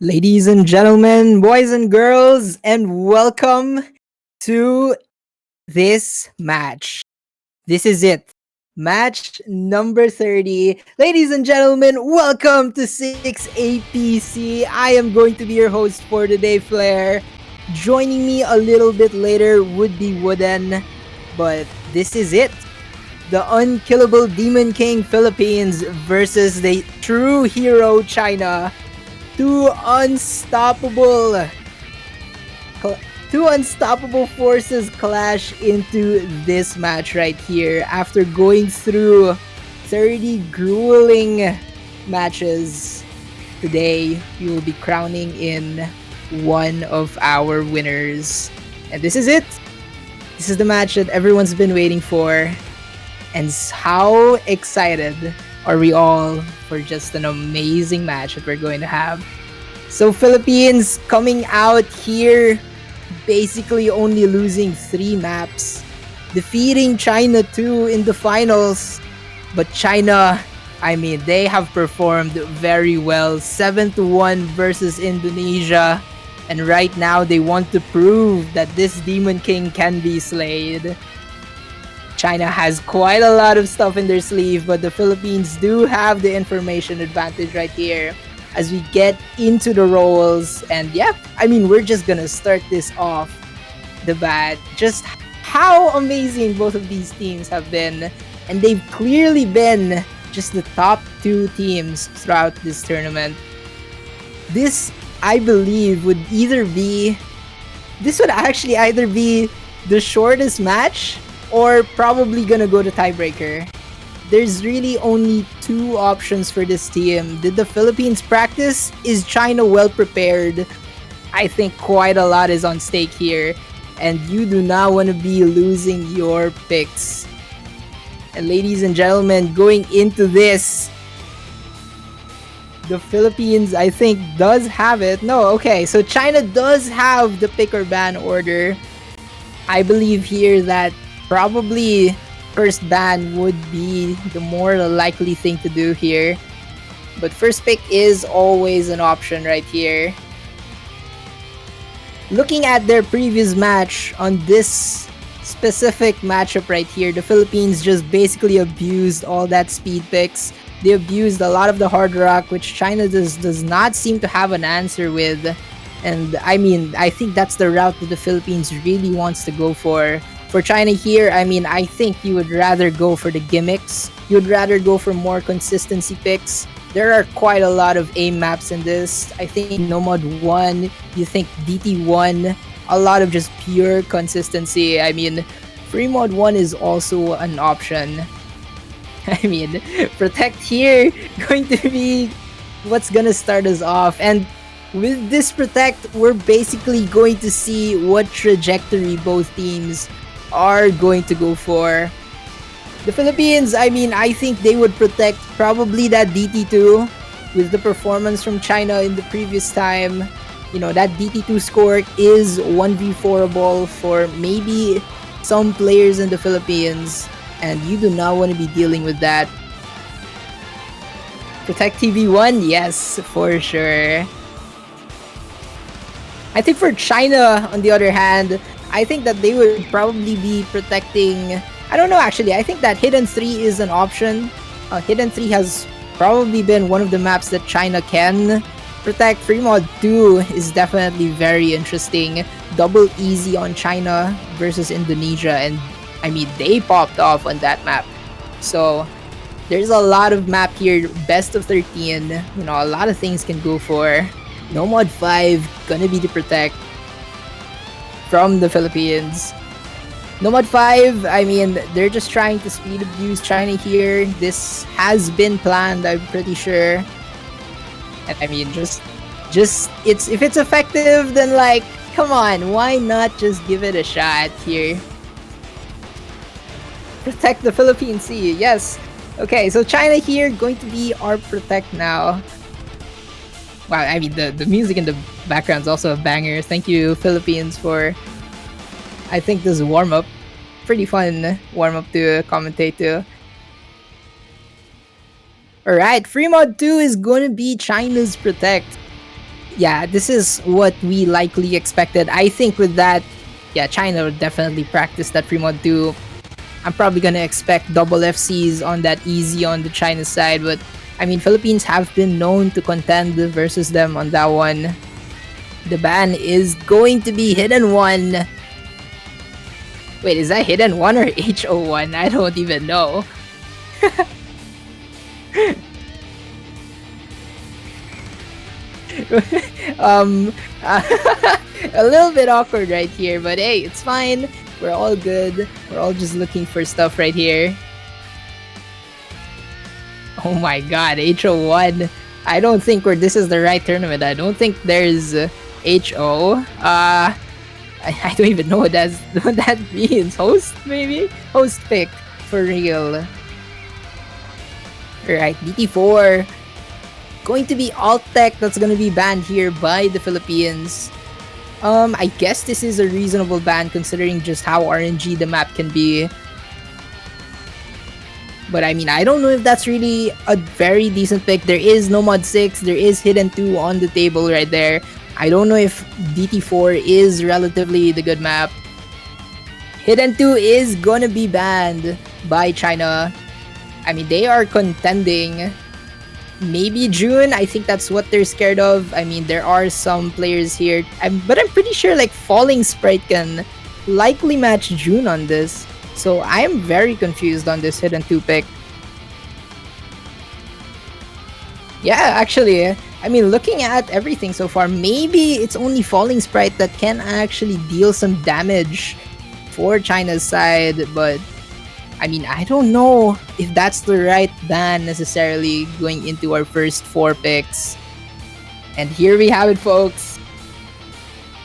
Ladies and gentlemen, boys and girls, and welcome to this match. This is it. Match number 30. Ladies and gentlemen, welcome to 6APC. I am going to be your host for today, Flair. Joining me a little bit later would be Wooden, but this is it. The unkillable Demon King Philippines versus the true hero China. Two unstoppable two unstoppable forces clash into this match right here after going through 30 grueling matches. Today we will be crowning in one of our winners, and this is it. This is the match that everyone's been waiting for. And how excited are we all for just an amazing match that we're going to have? So Philippines coming out here basically only losing 3 maps, defeating China 2 in the finals. But China, they have performed very well. 7-1 versus Indonesia. And right now they want to prove that this Demon King can be slayed. China has quite a lot of stuff in their sleeve, but the Philippines do have the information advantage right here as we get into the roles. And we're just gonna start this off the bat. Just how amazing both of these teams have been. And they've clearly been just the top 2 teams throughout this tournament. This, I believe, would either be the shortest match or probably gonna go to tiebreaker. There's really only 2 options for this team. Did the Philippines practice? Is China well prepared? I think quite a lot is on stake here, and you do not want to be losing your picks. And ladies and gentlemen, going into this, the Philippines, I think, does have it. No, okay, so China does have the pick or ban order. I believe here that probably first ban would be the more likely thing to do here. But first pick is always an option right here. Looking at their previous match on this specific matchup right here, the Philippines just basically abused all that speed picks. They abused a lot of the hard rock, which China does not seem to have an answer with. And I think that's the route that the Philippines really wants to go for. For China here, I think you would rather go for the gimmicks. You would rather go for more consistency picks. There are quite a lot of aim maps in this. I think Nomad 1, you think DT 1, a lot of just pure consistency. Free Mod 1 is also an option. Protect here, going to be what's gonna start us off. And with this Protect, we're basically going to see what trajectory both teams are going to go for. The Philippines, I think they would protect probably that DT2 with the performance from China in the previous time. That DT2 score is 1v4able for maybe some players in the Philippines, and you do not want to be dealing with that. Protect TV1, yes, for sure. I think for China, on the other hand, I think that they would probably be protecting... I don't know, actually. I think that Hidden 3 is an option. Hidden 3 has probably been one of the maps that China can protect. Free Mod 2 is definitely very interesting. Double easy on China versus Indonesia. And, they popped off on that map. So, there's a lot of map here. Best of 13. A lot of things can go for. Nomad 5, gonna be the protect from the Philippines. Nomad 5, they're just trying to speed abuse China here. This has been planned, I'm pretty sure. And just if it's effective, then come on, why not just give it a shot here? Protect the Philippine Sea, yes. Okay, so China here going to be our protect now. Wow, the music in the background is also a banger. Thank you, Philippines, for, I think, this warm-up. Pretty fun warm-up to commentate to. Alright, Free Mod 2 is going to be China's protect. Yeah, this is what we likely expected. I think with that, yeah, China would definitely practice that pre-mod too. I'm probably gonna expect double FCs on that easy on the China side, but I mean, Philippines have been known to contend versus them on that one. The ban is going to be Hidden One. Wait, is that Hidden One or HO1? I don't even know. um, a little bit awkward right here, but hey, it's fine. We're all good. We're all just looking for stuff right here. Oh my god, HO1. I don't think this is the right tournament. I don't think there's HO. I don't even know what that means. Host, maybe? Host pick, for real. Alright, BT4. Going to be alt tech that's gonna be banned here by the Philippines. I guess this is a reasonable ban considering just how RNG the map can be. But I mean, I don't know if that's really a very decent pick. There is Nomad 6, there is Hidden 2 on the table right there. I don't know if DT4 is relatively the good map. Hidden 2 is gonna be banned by China. I mean, they are contending. Maybe June, I think that's what they're scared of. I mean, there are some players here, but I'm pretty sure like Falling Sprite can likely match June on this. So I am very confused on this Hidden 2 pick. Yeah, actually, I mean, looking at everything so far, maybe it's only Falling Sprite that can actually deal some damage for China's side, but I mean, I don't know if that's the right ban necessarily going into our first 4 picks. And here we have it, folks.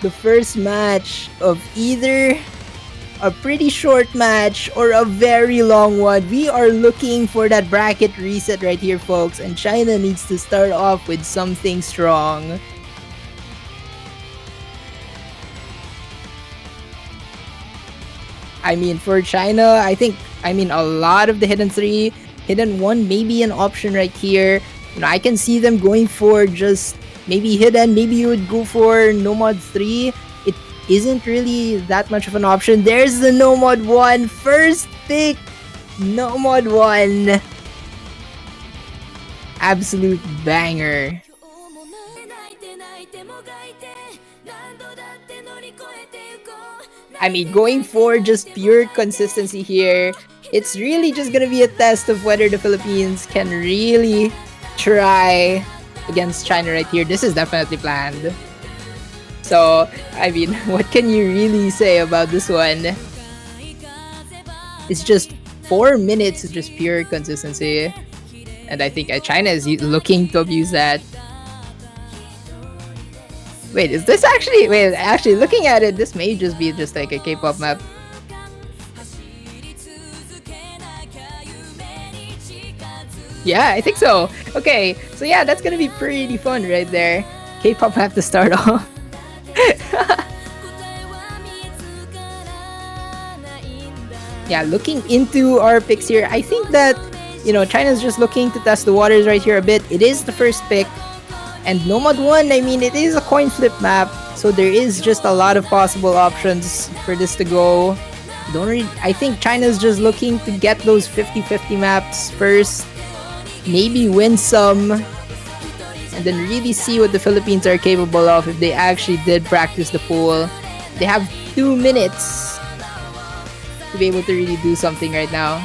The first match of either a pretty short match or a very long one. We are looking for that bracket reset right here, folks, and China needs to start off with something strong. I mean, for China, I mean, a lot of the Hidden 3, Hidden 1 may be an option right here. You know, I can see them going for just maybe Hidden, maybe you would go for Nomad 3. It isn't really that much of an option. There's the Nomad 1, first pick, Nomad 1. Absolute banger. I mean, going for just pure consistency here, it's really just gonna be a test of whether the Philippines can really try against China right here. This is definitely planned. So, I mean, what can you really say about this one? It's just 4 minutes of just pure consistency. And I think China is looking to abuse that. Wait, is this actually... Wait, actually, looking at it, this may just be just like a K-pop map. Yeah, I think so. Okay, so yeah, that's gonna be pretty fun right there. K-pop map to start off. Yeah, looking into our picks here, I think that, you know, China's just looking to test the waters right here a bit. It is the first pick. And Nomad 1, I mean, it is a coin flip map, so there is just a lot of possible options for this to go. I think China's just looking to get those 50-50 maps first, maybe win some, and then really see what the Philippines are capable of if they actually did practice the pool. They have 2 minutes to be able to really do something right now.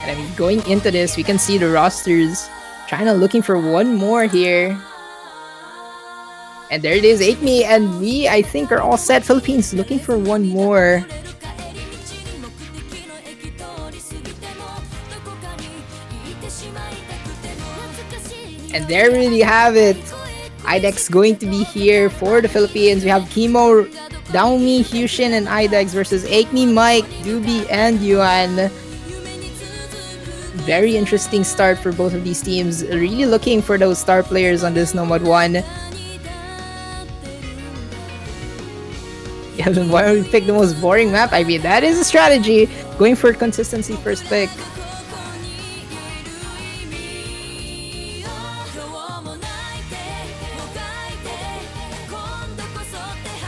And I mean, going into this, we can see the rosters. China looking for one more here. And there it is, Aikmi, and we, I think, are all set. Philippines looking for one more. And there we really have it. IDEX going to be here for the Philippines. We have Kimo, Daomi, Hyushin, and IDEX versus Aikmi, Mike, Doobie, and Yuan. Very interesting start for both of these teams. Really looking for those star players on this Nomad 1. Yeah, then why don't we pick the most boring map? I mean, that is a strategy. Going for consistency first pick.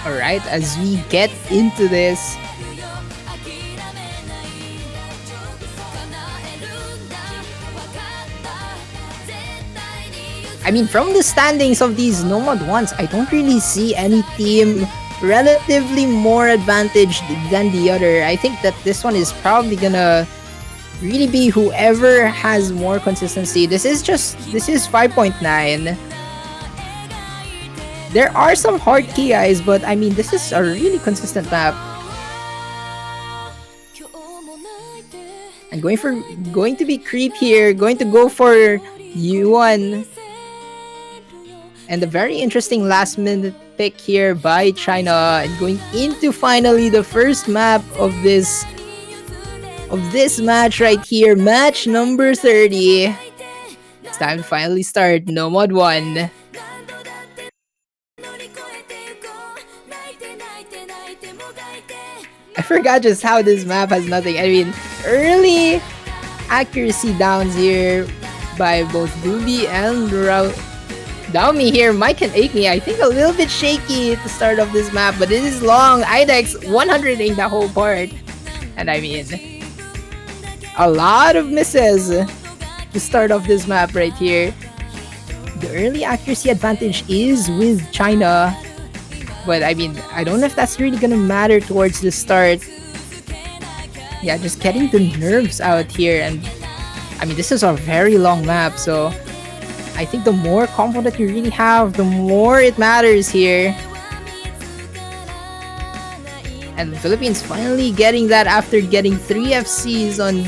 Alright, as we get into this, I mean, from the standings of these Nomad ones, I don't really see any team relatively more advantaged than the other. I think that this one is probably gonna really be whoever has more consistency. This is 5.9. There are some hard key eyes, but I mean, this is a really consistent map. I'm going to be creep here, going to go for Yuan. And a very interesting last minute pick here by China, and going into finally the first map of this match right here, match number 30. It's time to finally start Nomad 1. I forgot just how this map has nothing. I mean, early accuracy downs here by both Doobie and Daomi here. Mike and Akemi, I think a little bit shaky at the start of this map, but it is long. IDEX 100ing the whole part. And I mean, a lot of misses to start off this map right here. The early accuracy advantage is with China, but I mean, I don't know if that's really gonna matter towards the start. Yeah, just getting the nerves out here. And I mean, this is a very long map, so I think the more combo that you really have, the more it matters here. And the Philippines finally getting that after getting 3 FCs on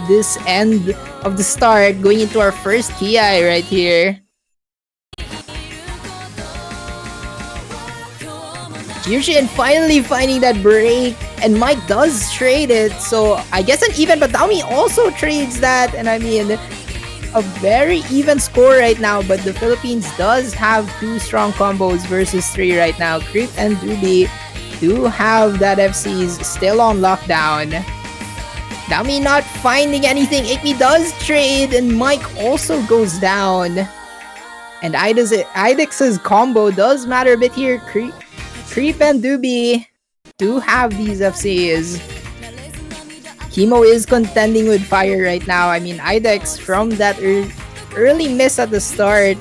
this end of the start, going into our first Ki right here. Yushin finally finding that break, and Mike does trade it, so I guess an even, but Daomi also trades that, and I mean, a very even score right now, but the Philippines does have 2 strong combos versus 3 right now. Creep and Doobie do have that FCs still on lockdown. Daomi not finding anything. Akemi does trade, and Mike also goes down. And Idex's combo does matter a bit here. Creep and Doobie do have these FCs. Kimo is contending with fire right now. I mean, IDEX from that early miss at the start,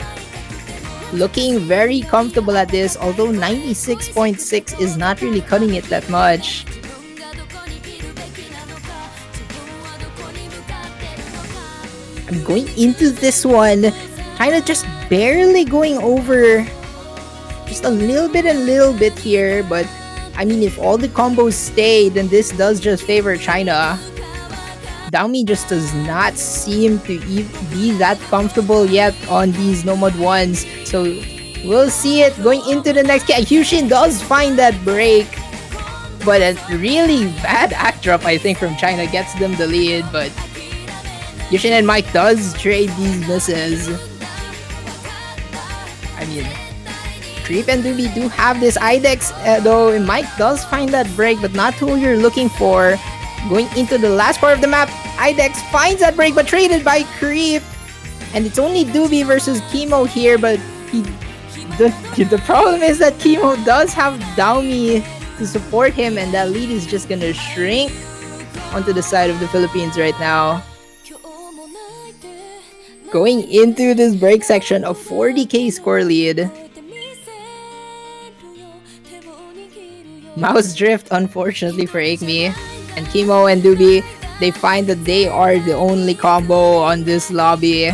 looking very comfortable at this, although 96.6 is not really cutting it that much. I'm going into this one, kind of just barely going over, just a little bit here, but I mean, if all the combos stay, then this does just favor China. Daomi just does not seem to be that comfortable yet on these Nomad ones, so we'll see it going into the next game. Yushin does find that break, but a really bad act drop, I think, from China gets them the lead, but Yushin and Mike does trade these misses. I mean, Creep and Doobie do have this IDEX, though Mike does find that break, but not who you're looking for. Going into the last part of the map, IDEX finds that break, but traded by Creep. And it's only Doobie versus Kimo here, but the problem is that Kimo does have Daomi to support him, and that lead is just gonna shrink onto the side of the Philippines right now. Going into this break section, a 40k score lead. Mouse Drift, unfortunately for Akemi. And Kimo and Doobie, they find that they are the only combo on this lobby.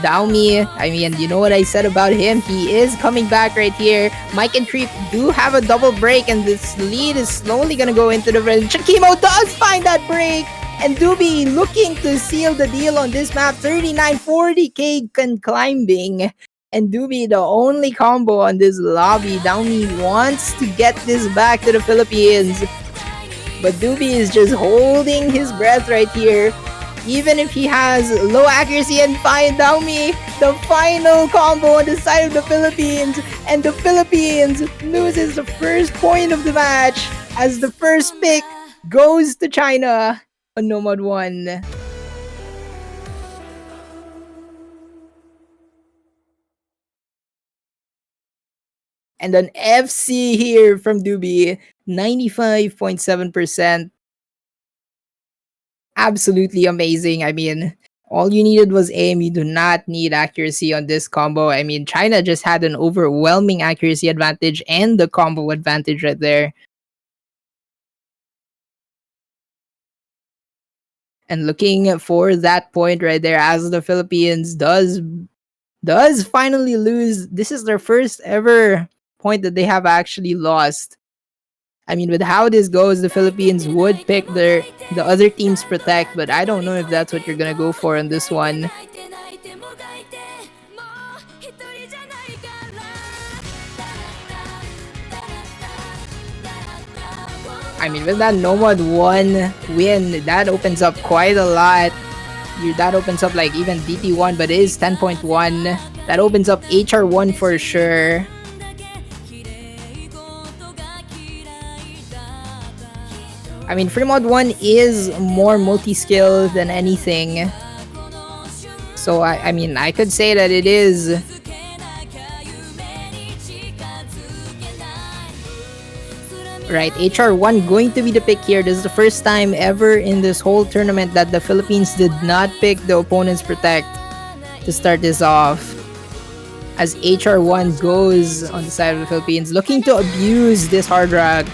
Daomi, I mean, you know what I said about him? He is coming back right here. Mike and Creep do have a double break, and this lead is slowly gonna go into the red. Kimo does find that break! And Doobie looking to seal the deal on this map. 3940k climbing. And Doobie, the only combo on this lobby. Daomi wants to get this back to the Philippines. But Doobie is just holding his breath right here. Even if he has low accuracy, and find Daomi, the final combo on the side of the Philippines. And the Philippines loses the first point of the match as the first pick goes to China on Nomad 1. And an FC here from Doobie, 95.7%. Absolutely amazing. I mean, all you needed was aim. You do not need accuracy on this combo. I mean, China just had an overwhelming accuracy advantage and the combo advantage right there. And looking for that point right there as the Philippines does finally lose. This is their first ever point that they have actually lost. I mean, with how this goes, the Philippines would pick the other team's protect, but I don't know if that's what you're gonna go for on this one. I mean, with that Nomad 1 win, that opens up quite a lot. That opens up like even DT1, but it is 10.1. That opens up HR1 for sure. I mean, Free Mod 1 is more multi-skill than anything. So, I mean, I could say that it is. Right, HR1 going to be the pick here. This is the first time ever in this whole tournament that the Philippines did not pick the opponent's protect to start this off. As HR1 goes on the side of the Philippines, looking to abuse this hard rock.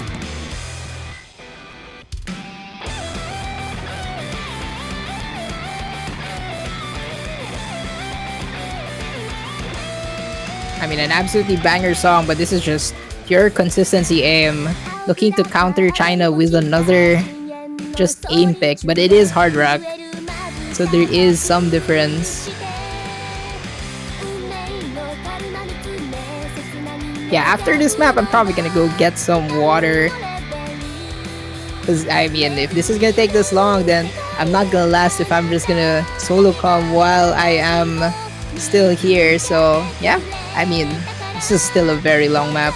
I mean, an absolutely banger song, but this is just pure consistency aim. Looking to counter China with another just aim pick, but it is hard rock. So there is some difference. Yeah, after this map, I'm probably gonna go get some water. Because, I mean, if this is gonna take this long, then I'm not gonna last if I'm just gonna solo come while I am still here. So, yeah, I mean, this is still a very long map.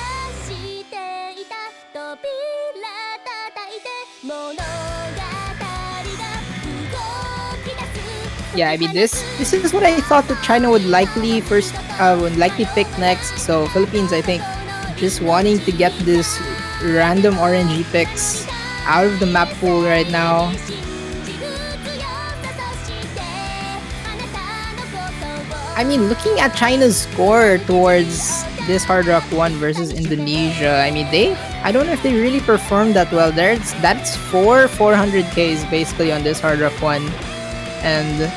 Yeah, I mean, this is what I thought that China would likely pick next. So Philippines, I think, just wanting to get this random RNG picks out of the map pool right now. I mean, looking at China's score towards this Hard Rock 1 versus Indonesia, I mean, I don't know if they really performed that well. That's 400Ks basically on this Hard Rock 1. And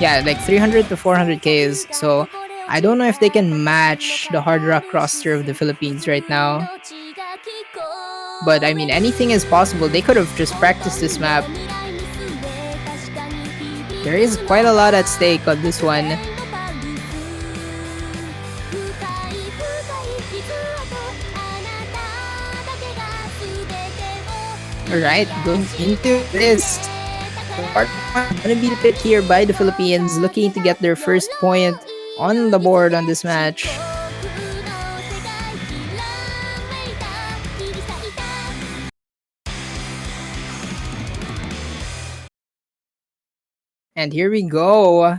yeah, like 300 to 400Ks. So I don't know if they can match the hard rock roster of the Philippines right now. But I mean, anything is possible. They could have just practiced this map. There is quite a lot at stake on this one. Alright, going into this. Part 1 gonna be the pick here by the Philippines, looking to get their first point on the board on this match. And here we go.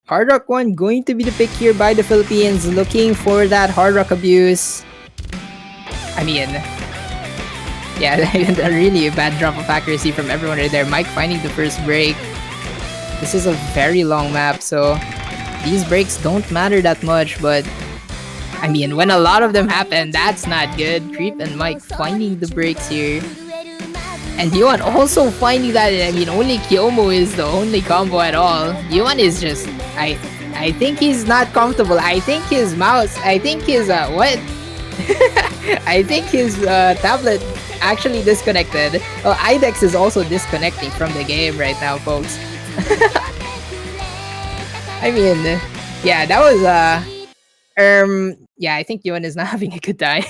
Hard Rock 1 going to be the pick here by the Philippines, looking for that hard rock abuse. I mean, yeah, a really bad drop of accuracy from everyone right there. Mike finding the first break. This is a very long map, so these breaks don't matter that much, but I mean, when a lot of them happen, that's not good. Creep and Mike finding the breaks here. And Yuan also finding that, I mean, only Kyomo is the only combo at all. Yuan is just, I think he's not comfortable. I think his mouse, I think his, what? I think his tablet actually disconnected. Oh, IDEX is also disconnecting from the game right now, folks. I mean, yeah, that was yeah, I think Yuan is not having a good time.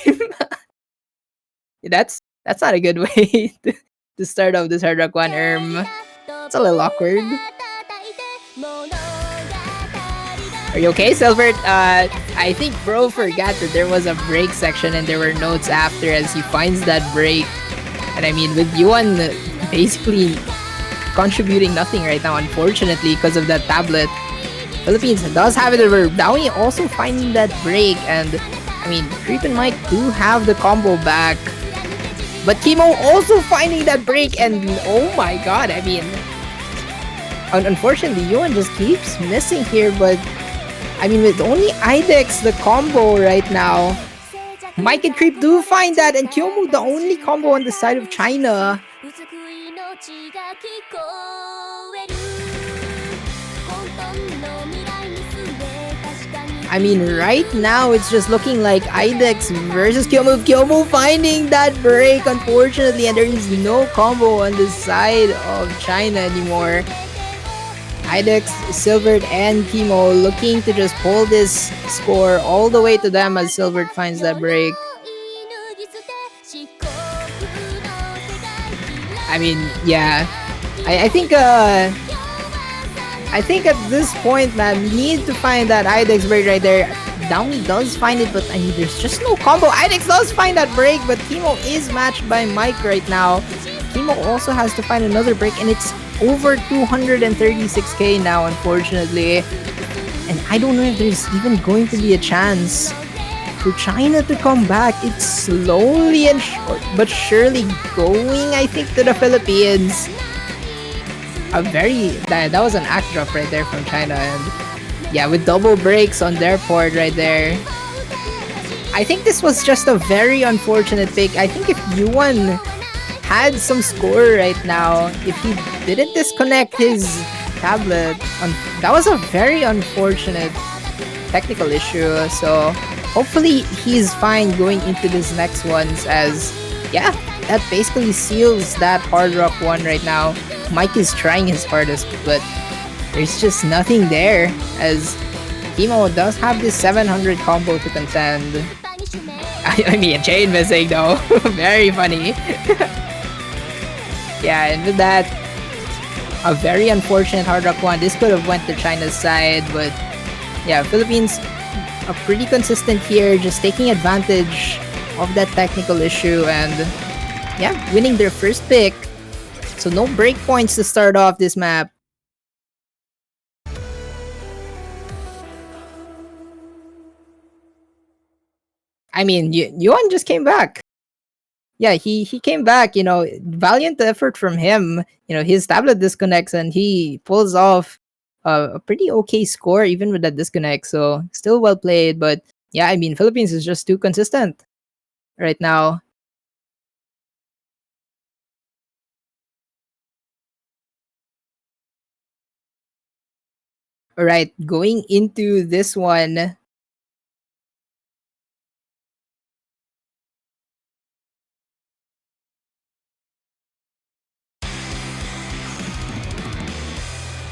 That's not a good way to start off this Hard Rock 1. It's a little awkward. Are you okay, Silvert? I think bro forgot that there was a break section and there were notes after as he finds that break. And I mean, with Yuan basically contributing nothing right now, unfortunately, because of that tablet. Philippines does have it over. Downey also finding that break, and I mean, Creep and Mike do have the combo back. But Kimo also finding that break, and oh my god, I mean, unfortunately, Yuan just keeps missing here, but I mean, with only IDEX the combo right now, Mike and Creep do find that, and Kyomu the only combo on the side of China. I mean, right now it's just looking like IDEX versus Kyomu. Kyomu finding that break, unfortunately, and there is no combo on the side of China anymore. IDEX, Silvert, and Kimo looking to just pull this score all the way to them as Silvert finds that break. I mean, yeah. I think at this point, man, we need to find that IDEX break right there. Downey does find it, but I mean, there's just no combo. IDEX does find that break, but Kimo is matched by Mike right now. Kimo also has to find another break, and it's over 236k now, unfortunately. And I don't know if there's even going to be a chance for China to come back. It's slowly and but surely going, I think, to the Philippines. That was an act drop right there from China, and yeah, with double breaks on their port right there. I think this was just a very unfortunate pick. I think if Yuan had some score right now, if he didn't disconnect his tablet, that was a very unfortunate technical issue. So hopefully he's fine going into this next ones, as yeah, that basically seals that Hard Rock one right now. Mike is trying his hardest, but there's just nothing there, as Kimo does have this 700 combo to contend. I mean, chain missing though. Very funny. Yeah, and with that, a very unfortunate Hard Rock one. This could have went to China's side, but yeah, Philippines are pretty consistent here, just taking advantage of that technical issue and yeah, winning their first pick. So no breakpoints to start off this map. I mean, Yuan just came back. Yeah, he came back, you know, valiant effort from him. You know, his tablet disconnects and he pulls off a pretty okay score even with that disconnect. So still well played, but yeah, I mean, Philippines is just too consistent right now. All right, going into this one.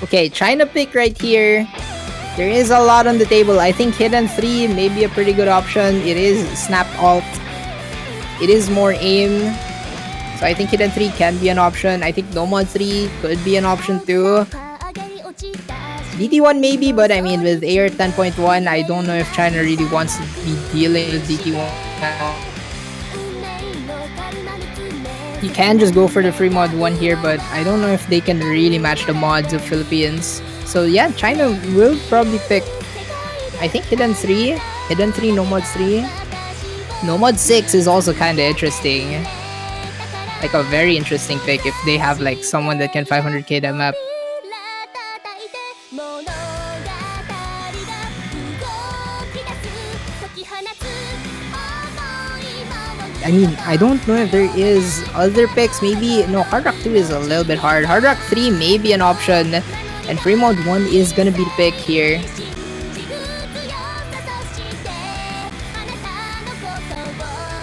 Okay, China pick right here. There is a lot on the table. I think Hidden 3 may be a pretty good option. It is Snap Alt. It is more aim. So I think Hidden 3 can be an option. I think Nomad 3 could be an option too. DT1 maybe, but I mean, with AR 10.1, I don't know if China really wants to be dealing with DT1 now. You can just go for the free mod 1 here, but I don't know if they can really match the mods of Philippines. So yeah, China will probably pick, I think, Hidden 3, Nomad 3. Nomad 6 is also kind of interesting. Like a very interesting pick if they have like someone that can 500k that map. I mean, I don't know if there is other picks. Maybe, no, Hard Rock 2 is a little bit hard. Hard Rock 3 may be an option. And Free Mode 1 is gonna be the pick here.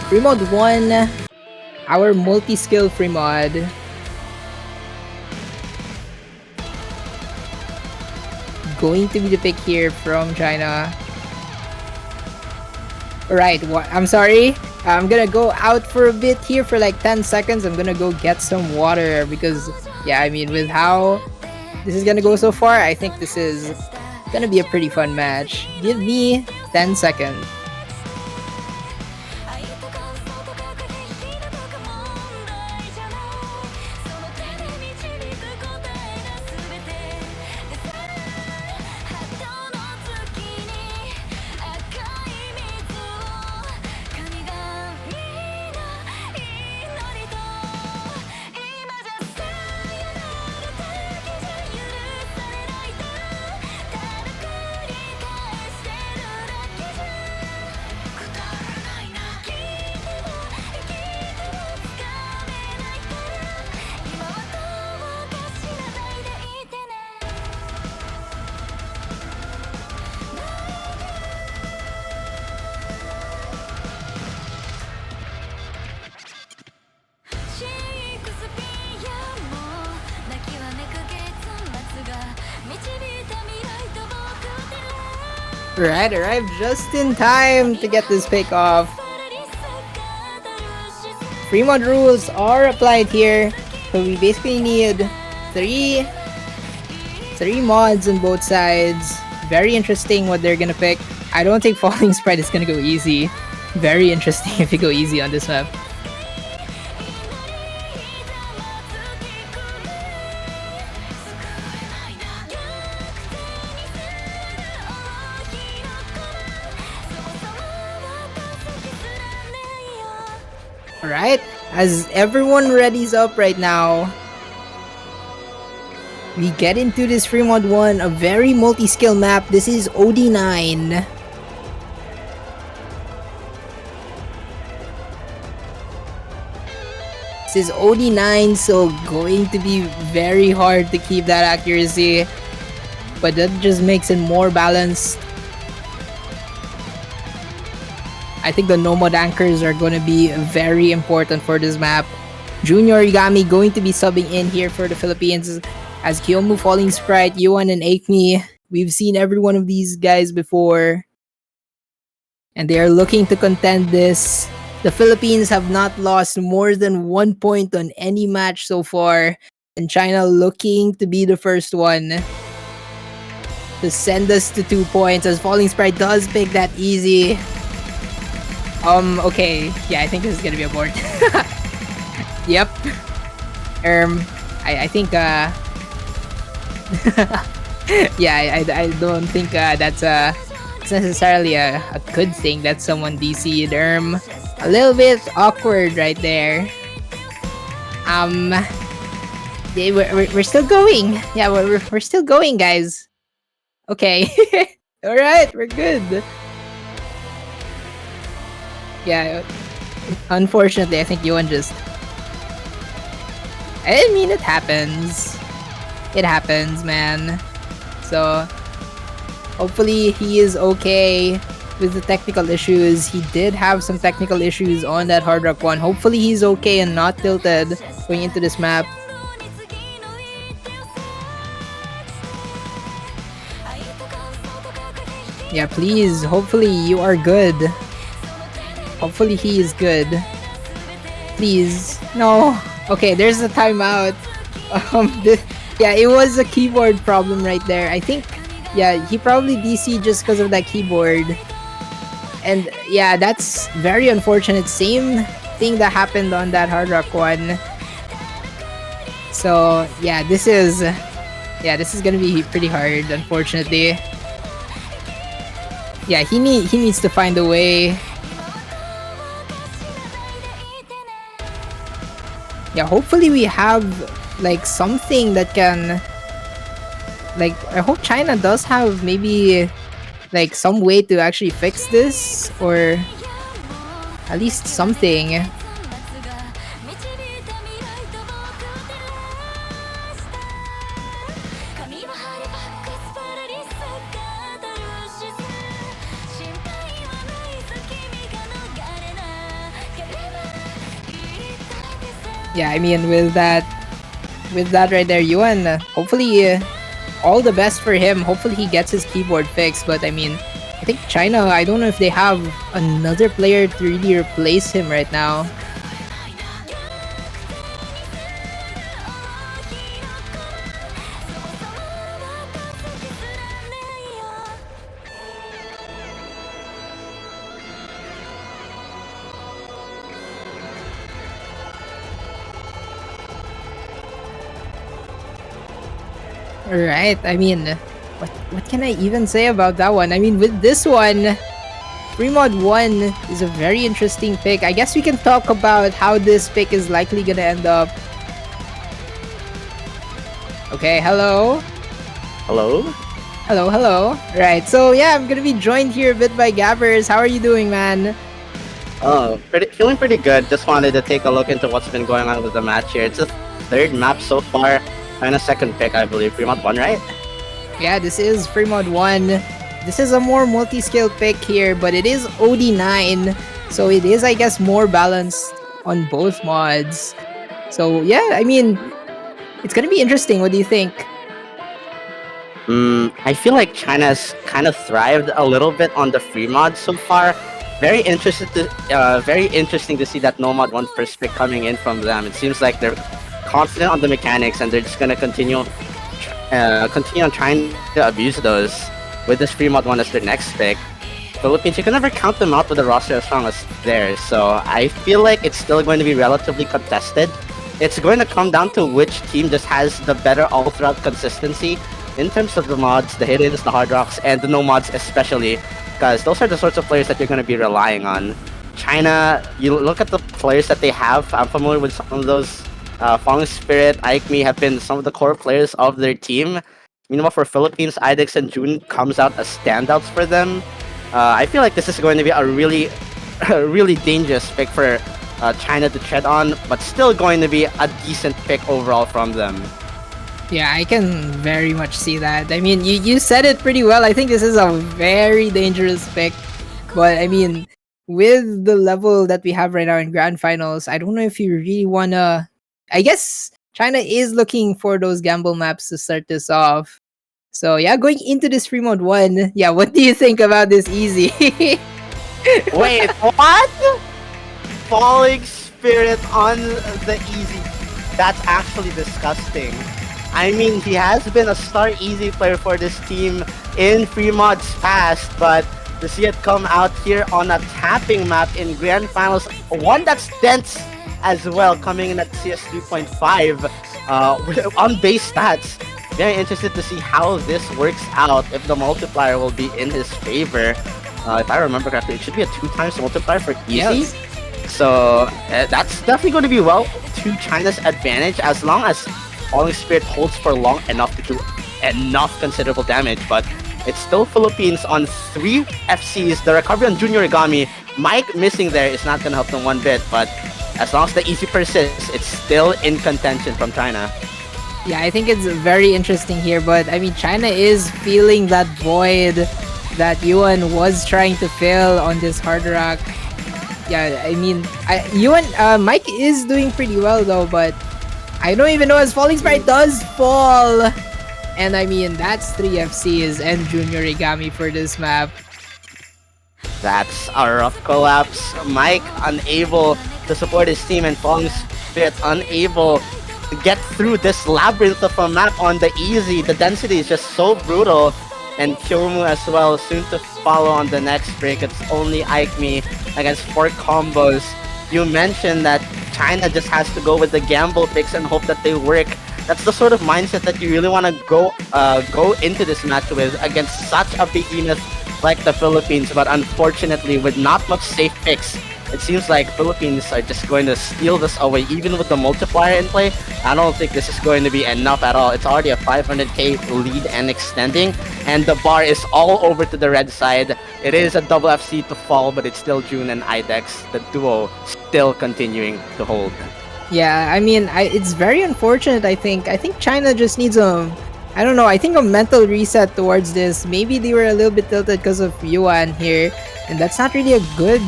Free Mode 1, our multi-skill free mod. Going to be the pick here from China. Alright, I'm sorry. I'm gonna go out for a bit here for like 10 seconds. I'm gonna go get some water because, yeah, I mean, with how this is gonna go so far, I think this is gonna be a pretty fun match. Give me 10 seconds. Right, arrived just in time to get this pick off. Free mod rules are applied here, so we basically need three mods on both sides. Very interesting what they're gonna pick. I don't think Falling Sprite is gonna go easy. Very interesting if you go easy on this map. Alright, as everyone readies up right now, we get into this free mod 1, a very multi-skill map. This is OD9. This is OD9, so going to be very hard to keep that accuracy. But that just makes it more balanced. I think the no-mod anchors are going to be very important for this map. Junior Origami going to be subbing in here for the Philippines as Kiyomu, Falling Sprite, Yuan, and Akemi. We've seen every one of these guys before, and they are looking to contend this. The Philippines have not lost more than 1 point on any match so far, and China looking to be the first one to send us to 2 points as Falling Sprite does pick that easy. Okay. Yeah, I think this is gonna be a board. Yep. I think, yeah, I don't think, that's, it's necessarily a good thing that someone DC'd. A little bit awkward right there. Yeah, we're still going. Yeah, we're still going, guys. Okay. Alright, we're good. Yeah, unfortunately, I think Yuan just... I mean, it happens. It happens, man. So, hopefully he is okay with the technical issues. He did have some technical issues on that Hard Rock 1. Hopefully he's okay and not tilted going into this map. Yeah, please, hopefully you are good. Hopefully he is good. Please. No. Okay, there's a timeout. Yeah, it was a keyboard problem right there. I think, yeah, he probably DC'd just because of that keyboard. And yeah, that's very unfortunate. Same thing that happened on that Hard Rock 1. So yeah, this is gonna be pretty hard, unfortunately. Yeah, he needs to find a way. Yeah, hopefully we have like something that can, like, I hope China does have maybe like some way to actually fix this, or at least something. Yeah, I mean, with that right there, Yuan, hopefully, all the best for him. Hopefully he gets his keyboard fixed. But I mean, I think China, I don't know if they have another player to really replace him right now. Right, I mean, what can I even say about that one? I mean, with this one, Fremod 1 is a very interesting pick. I guess we can talk about how this pick is likely gonna end up. Okay, hello? Hello? Hello, hello. Right, so yeah, I'm gonna be joined here a bit by Gabbers. How are you doing, man? Oh, feeling pretty good. Just wanted to take a look into what's been going on with the match here. It's the third map so far, and a second pick, I believe. Fremont 1, right? Yeah, this is Fremont 1. This is a more multi-skill pick here, but it is OD9. So it is, I guess, more balanced on both mods. So yeah, I mean, it's gonna be interesting. What do you think? I feel like China's kind of thrived a little bit on the free mod so far. Very interesting to see that Nomad won first pick coming in from them. It seems like they're confident on the mechanics and they're just gonna continue on trying to abuse those with this free mod one as their next pick. Philippines, you can never count them out with a roster as strong as theirs, so I feel like it's still going to be relatively contested. It's going to come down to which team just has the better all-throughout consistency in terms of the mods, the Hiddens, the Hard Rocks, and the no mods especially, because those are the sorts of players that you're going to be relying on. China, you look at the players that they have. I'm familiar with some of those. Falling Spirit, Aikme have been some of the core players of their team. Meanwhile, for Philippines, IDEX and June comes out as standouts for them. I feel like this is going to be a really, a really dangerous pick for China to tread on, but still going to be a decent pick overall from them. Yeah, I can very much see that. I mean, you said it pretty well. I think this is a very dangerous pick. But I mean, with the level that we have right now in Grand Finals, I don't know if you really wanna. I guess China is looking for those gamble maps to start this off. So yeah, going into this free mode 1, yeah, what do you think about this easy? Wait, what? Falling Spirit on the easy. That's actually disgusting. I mean, he has been a star easy player for this team in free mods past, but to see it come out here on a tapping map in Grand Finals, one that's dense as well, coming in at CS 3.5 on base stats. Very interested to see how this works out, if the multiplier will be in his favor. If I remember correctly, it should be a 2 times multiplier for easy. Yes. So that's definitely going to be well to China's advantage as long as Falling Spirit holds for long enough to do enough considerable damage. But it's still Philippines on 3 FCs. The recovery on Junior Origami, Mike missing there is not going to help them one bit. But as long as the easy persists, it's still in contention from China. Yeah, I think it's very interesting here, but I mean, China is feeling that void that Yuan was trying to fill on this Hard Rock. Yeah, I mean, Mike is doing pretty well though, but I don't even know as Falling Sprite does fall. And I mean, that's 3 FCs and Junior Origami for this map. That's a rough collapse. Mike unable to support his team and Falling Spirit unable to get through this labyrinth of a map on the easy. The density is just so brutal. And Kyomu as well, soon to follow on the next break. It's only Aikme against 4 combos. You mentioned that China just has to go with the gamble picks and hope that they work. That's the sort of mindset that you really want to go into this match with against such a behemoth like the Philippines. But unfortunately, with not much safe picks, it seems like Philippines are just going to steal this away. Even with the multiplier in play, I don't think this is going to be enough at all. It's already a 500k lead and extending, and the bar is all over to the red side. It is a double FC to fall, but it's still June and IDEX, the duo, still continuing to hold. Yeah, I mean, it's very unfortunate, I think. I think China just needs I don't know, I think a mental reset towards this. Maybe they were a little bit tilted because of Yuan here, and that's not really a good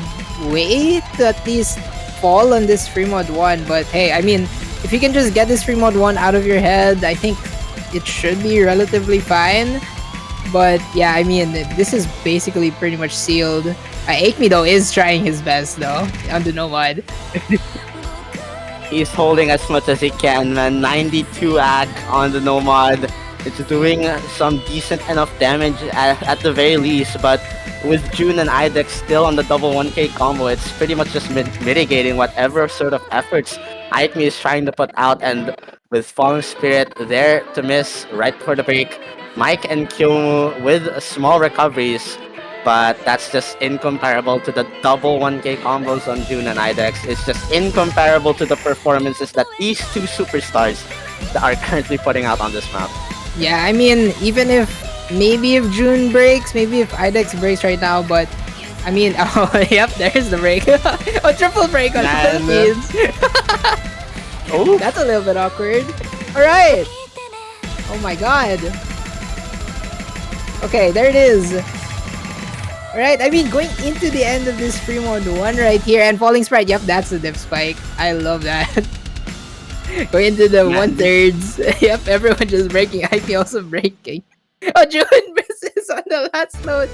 way to at least fall on this free mod 1. But hey, I mean, if you can just get this free mod 1 out of your head, I think it should be relatively fine. But yeah, I mean, this is basically pretty much sealed. Aikme though is trying his best though on the Nomad. He's holding as much as he can, man. 92 ag on the Nomad. It's doing some decent enough damage at the very least, but with June and IDEX still on the double 1k combo, it's pretty much just mitigating whatever sort of efforts Aikme is trying to put out, and with Fallen Spirit there to miss right before the break, Mike and Kyomu with small recoveries, but that's just incomparable to the double 1k combos on June and IDEX. It's just incomparable to the performances that these two superstars are currently putting out on this map. Yeah, I mean, even if maybe if June breaks, maybe if IDEX breaks right now, but I mean, oh, yep, there's the break. Oh, triple break on Philippines. Oh, that's a little bit awkward. Alright. Oh my god. Okay, there it is. Alright, I mean, going into the end of this free mode 1 right here, and Falling Sprite, yep, that's the dip spike. I love that. Going into the 1/3. Yep, everyone just breaking. IP also breaking. Oh, June misses on the last note.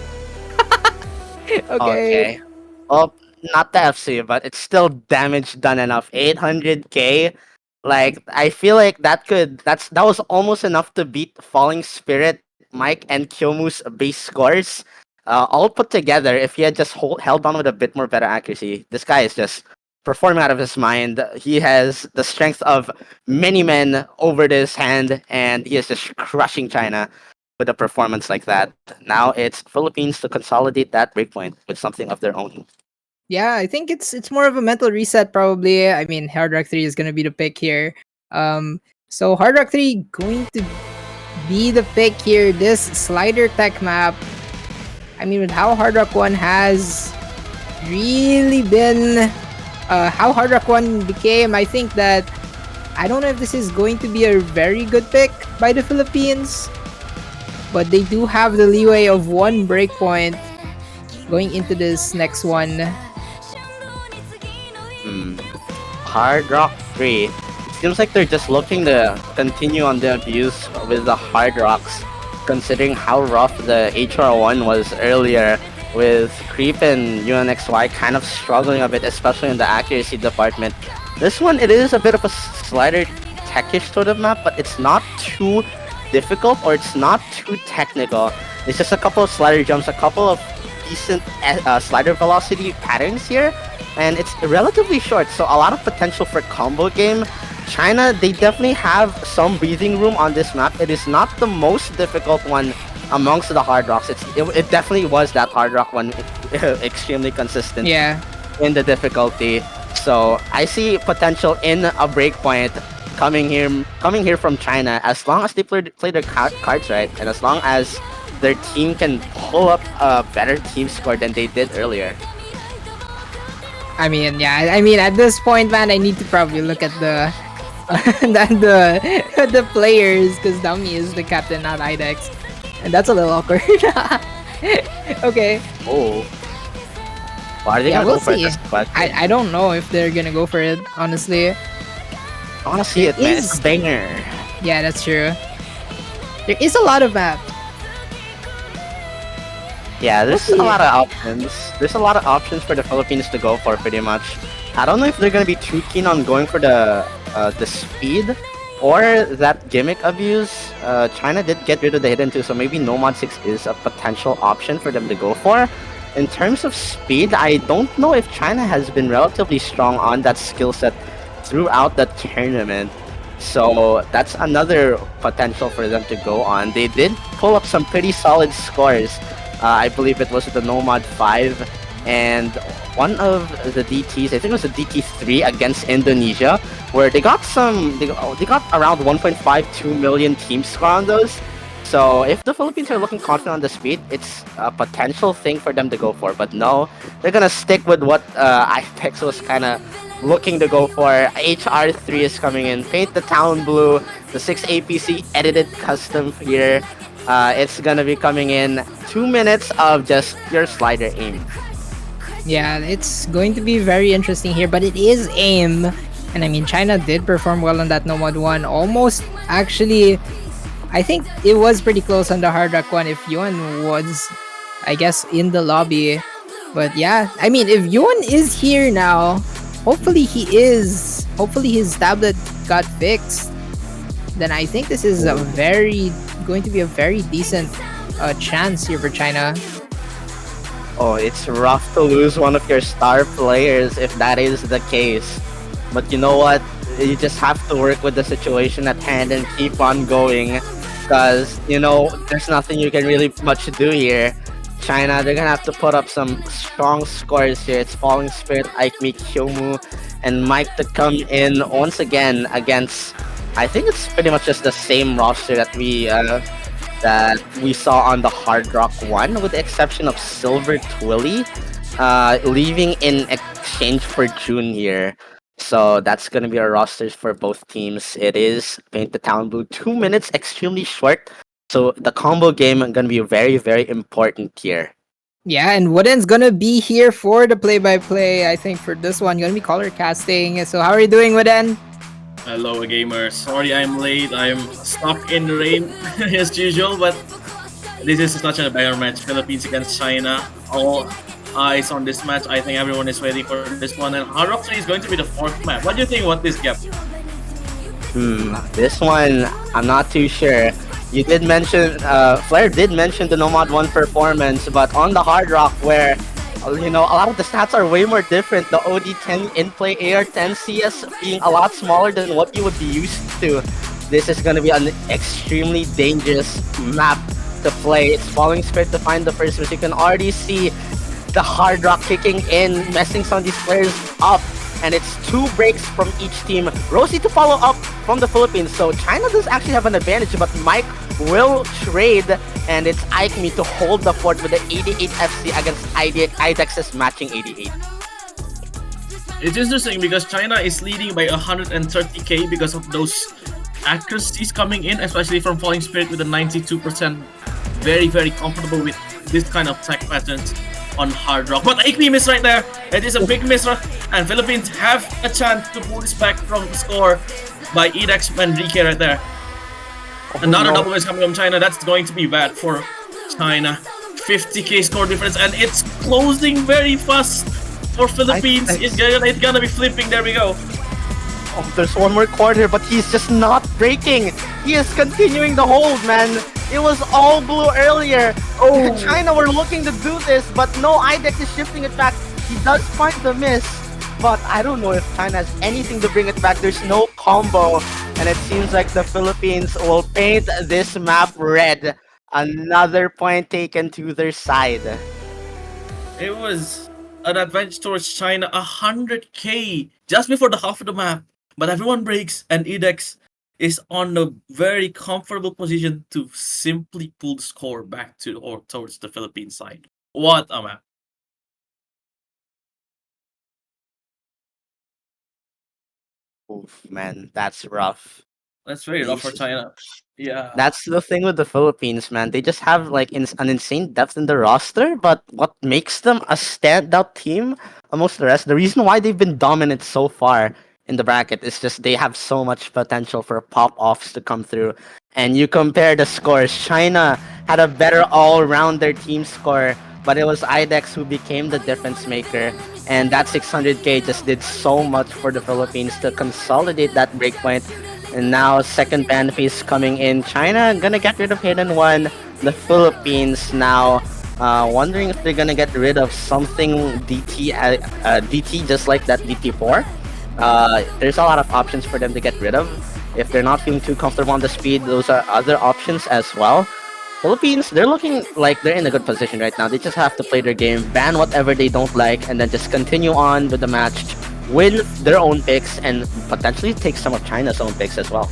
Okay. Okay. Well, not the FC, but it's still damage done enough. 800k. Like I feel like that was almost enough to beat Falling Spirit, Mike, and Kyomu's base scores. All put together, if he had just held on with a bit more better accuracy, this guy is just performing out of his mind. He has the strength of many men over this hand, and he is just crushing China with a performance like that. Now it's Philippines to consolidate that breakpoint with something of their own. Yeah, I think it's more of a mental reset probably. I mean, Hard Rock 3 is gonna be the pick here. So Hard Rock 3 going to be the pick here. This slider tech map. I mean, with how Hard Rock 1 has really been how Hard Rock 1 became, I think that I don't know if this is going to be a very good pick by the Philippines, but they do have the leeway of one breakpoint going into this next one. Hard Rock 3. Seems like they're just looking to continue on the abuse with the Hard Rocks, considering how rough the HR1 was earlier, with Creep and UNXY kind of struggling a bit, especially in the accuracy department. This one, it is a bit of a slider techish sort of map, but it's not too difficult or it's not too technical. It's just a couple of slider jumps, a couple of decent slider velocity patterns here, and it's relatively short, so a lot of potential for combo game. China, they definitely have some breathing room on this map. It is not the most difficult one amongst the Hard Rocks. It definitely was that Hard Rock one, extremely consistent in the difficulty. So I see potential in a breakpoint coming here from China, as long as they play their cards right, and as long as their team can pull up a better team score than they did earlier. I mean, yeah. I mean, at this point, man, I need to probably look at the the players, because Dummy is the captain, not IDEX, and that's a little awkward. Okay. Oh. Well, are they gonna we'll go for see. this? But I don't know if they're gonna go for it, honestly. I wanna see it, man. It's a banger. Yeah, that's true. There is a lot of maps. Yeah, there's a lot of options. There's a lot of options for the Philippines to go for, pretty much. I don't know if they're gonna be too keen on going for the speed or that gimmick abuse. China did get rid of the hidden 2, so maybe Nomad 6 is a potential option for them to go for. In terms of speed, I don't know if China has been relatively strong on that skill set throughout the tournament. So that's another potential for them to go on. They did pull up some pretty solid scores. I believe it was the Nomad 5 and one of the DTs, I think it was the DT3 against Indonesia, where they got around 1.52 million team score on those. So if the Philippines are looking confident on the speed, it's a potential thing for them to go for. But no, they're gonna stick with what Ipex was kind of looking to go for. HR3 is coming in. Paint the town blue. The 6 APC edited custom here. It's gonna be coming in 2 minutes of just pure slider aim. Yeah, it's going to be very interesting here, but it is aim. And I mean, China did perform well on that Nomad 1. Almost, actually, I think it was pretty close on the Hard Rock 1 if Yuan was, I guess, in the lobby. But yeah, I mean, if Yuan is here now, hopefully his tablet got fixed, then I think this is going to be a very decent chance here for China. Oh, it's rough to lose one of your star players if that is the case. But you know what? You just have to work with the situation at hand and keep on going. Because, there's nothing you can really much do here. China, they're gonna have to put up some strong scores here. It's Falling Spirit, Aikmi, Kyomu, and Mike to come in once again against, I think it's pretty much just the same roster that we saw on the Hard Rock 1, with the exception of Silver Twilly leaving in exchange for June here. So that's going to be our rosters for both teams. It is Paint the Town Blue, 2 minutes, extremely short. So the combo game is going to be very, very important here. Yeah, and Wooden's gonna be here for the play-by-play. I think for this one, gonna be color casting. So how are you doing, Wooden? Hello, gamers. Sorry I'm late. I'm stuck in the rain as usual, but This is such a better match. Philippines against China. All eyes on this match. I think everyone is waiting for this one. And Hard Rock 3 is going to be the fourth match. What do you think about this gap? This one, I'm not too sure. You did mention, Flair did mention the Nomad 1 performance, but on the Hard Rock where, you know, a lot of the stats are way more different. The OD10 in-play AR10 CS being a lot smaller than what you would be used to. This is going to be an extremely dangerous map to play. It's Falling Spirit to find the first miss. You can already see the Hard Rock kicking in, messing some of these players up. And it's 2 breaks from each team. Rosie to follow up from the Philippines. So China does actually have an advantage, but Mike will trade. And it's Aikmi to hold the fort with the 88 FC against IDEX's matching 88. It's interesting because China is leading by 130k because of those accuracies coming in, especially from Falling Spirit with a 92%. Very, very comfortable with this kind of attack patterns on Hard Rock. But Aikmi miss right there. It is a big miss, and Philippines have a chance to pull this back from the score by Edex and Rike right there. Another double miss coming from China. That's going to be bad for China. 50k score difference, and it's closing very fast for Philippines. It's gonna be flipping. There we go. Oh, there's one more quarter, but he's just not breaking. He is continuing to hold, man. It was all blue earlier. Oh, China were looking to do this, but no, IDEX is shifting it back. He does find the miss, but I don't know if China has anything to bring it back. There's no combo, and it seems like the Philippines will paint this map red. Another point taken to their side. It was an advantage towards China, 100k just before the half of the map. But everyone breaks, and Edex is on a very comfortable position to simply pull the score back to or towards the Philippine side. What a map. Oof, man, that's rough. That's very rough for China. Yeah. That's the thing with the Philippines, man. They just have like an insane depth in the roster, but what makes them a standout team amongst the rest, the reason why they've been dominant so far in the bracket is just they have so much potential for pop-offs to come through. And you compare the scores, China had a better all-rounder team score, but it was IDEX who became the difference maker. And that 600k just did so much for the Philippines to consolidate that breakpoint. And now second ban phase coming in. China gonna get rid of Hidden One. The Philippines now wondering if they're gonna get rid of something DT just like that DT4. There's a lot of options for them to get rid of. If they're not feeling too comfortable on the speed, those are other options as well. Philippines, they're looking like they're in a good position right now. They just have to play their game, ban whatever they don't like, and then just continue on with the match, win their own picks, and potentially take some of China's own picks as well.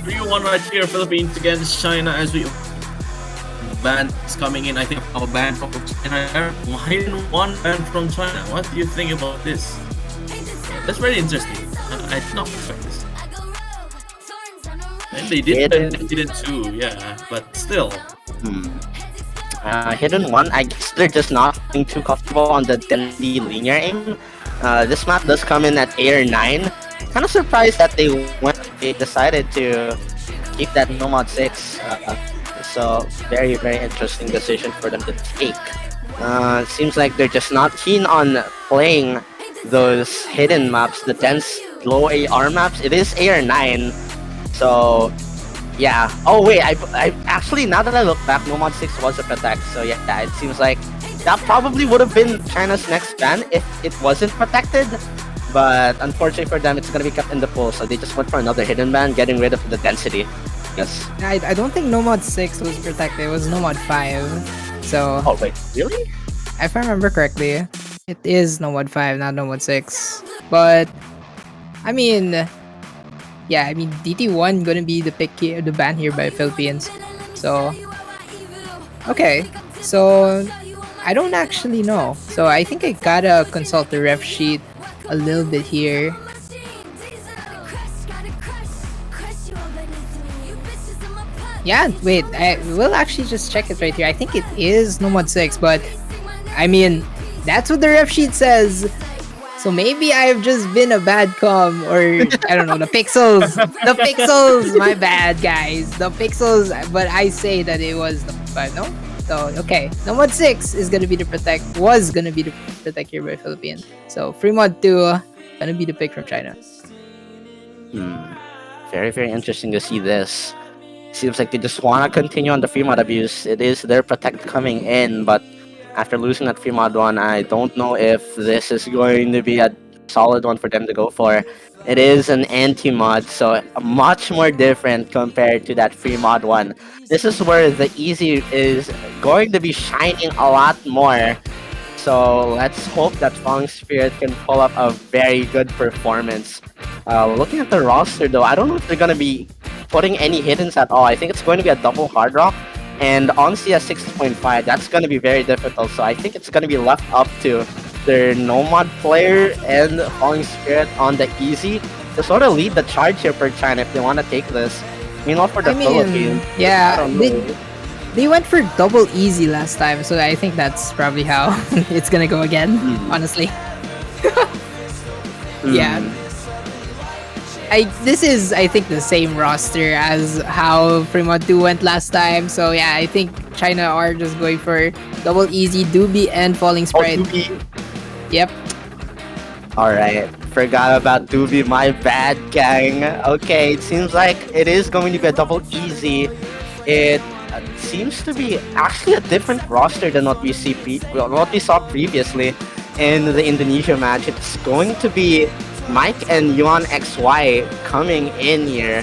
3-1 right here, Philippines against China as we ban is coming in. I think our ban from China. One ban from China. What do you think about this? That's very interesting. I did not expect this. And they didn't too, yeah, but still. Hidden One, I guess they're just not being too comfortable on the deadly linear aim. This map does come in at Air 9. Kind of surprised that they decided to keep that Nomad 6. So very, very interesting decision for them to take. It seems like they're just not keen on playing those hidden maps, the dense low AR maps. It is Air 9. So yeah. Oh wait, I actually, now that I look back, Nomad 6 was a protect. So yeah, it seems like that probably would have been China's next ban if it wasn't protected. But unfortunately for them, it's gonna be kept in the pool. So they just went for another hidden ban, getting rid of the density. Yes. I don't think Nomad 6 was protected. It was Nomad 5. So. Oh wait, really? If I remember correctly, it is Nomad 5, not Nomad 6. But I mean, yeah, I mean DT1 gonna be the pick here, the ban here by Philippines. So okay, so I don't actually know. So I think I gotta consult the ref sheet a little bit here. Yeah, wait, I will actually just check it right here. I think it is Nomad 6, but I mean, that's what the ref sheet says. So maybe I've just been a bad com, or I don't know, the pixels. The pixels, my bad, guys. The pixels, but I say that it was the 5, no? So, okay. Nomad 6 is gonna be the was gonna be the protect here by Philippines. So, Fremont 2, gonna be the pick from China. Very, very interesting to see this. Seems like they just want to continue on the free mod abuse. It is their protect coming in, but after losing that free mod one, I don't know if this is going to be a solid one for them to go for. It is an anti-mod, so much more different compared to that free mod one. This is where the easy is going to be shining a lot more. So let's hope that Falling Spirit can pull up a very good performance. Looking at the roster though, I don't know if they're going to be putting any hiddens at all. I think it's going to be a double hard rock. And on CS 6.5, that's going to be very difficult. So I think it's going to be left up to their Nomad player and Falling Spirit on the easy to sort of lead the charge here for China if they want to take this. Meanwhile, for the Philippines, I yeah, don't know. they went for double easy last time, so I think that's probably how it's gonna go again. Honestly, yeah. This is, I think, the same roster as how Fremont 2 went last time. So yeah, I think China are just going for double easy, Doobie, and Falling Sprite. Doobie. Yep. Alright, forgot about Doobie, my bad, gang. Okay, it seems like it is going to be a double easy. It seems to be actually a different roster than what we saw previously in the Indonesia match. It's going to be Mike and Yuan XY coming in here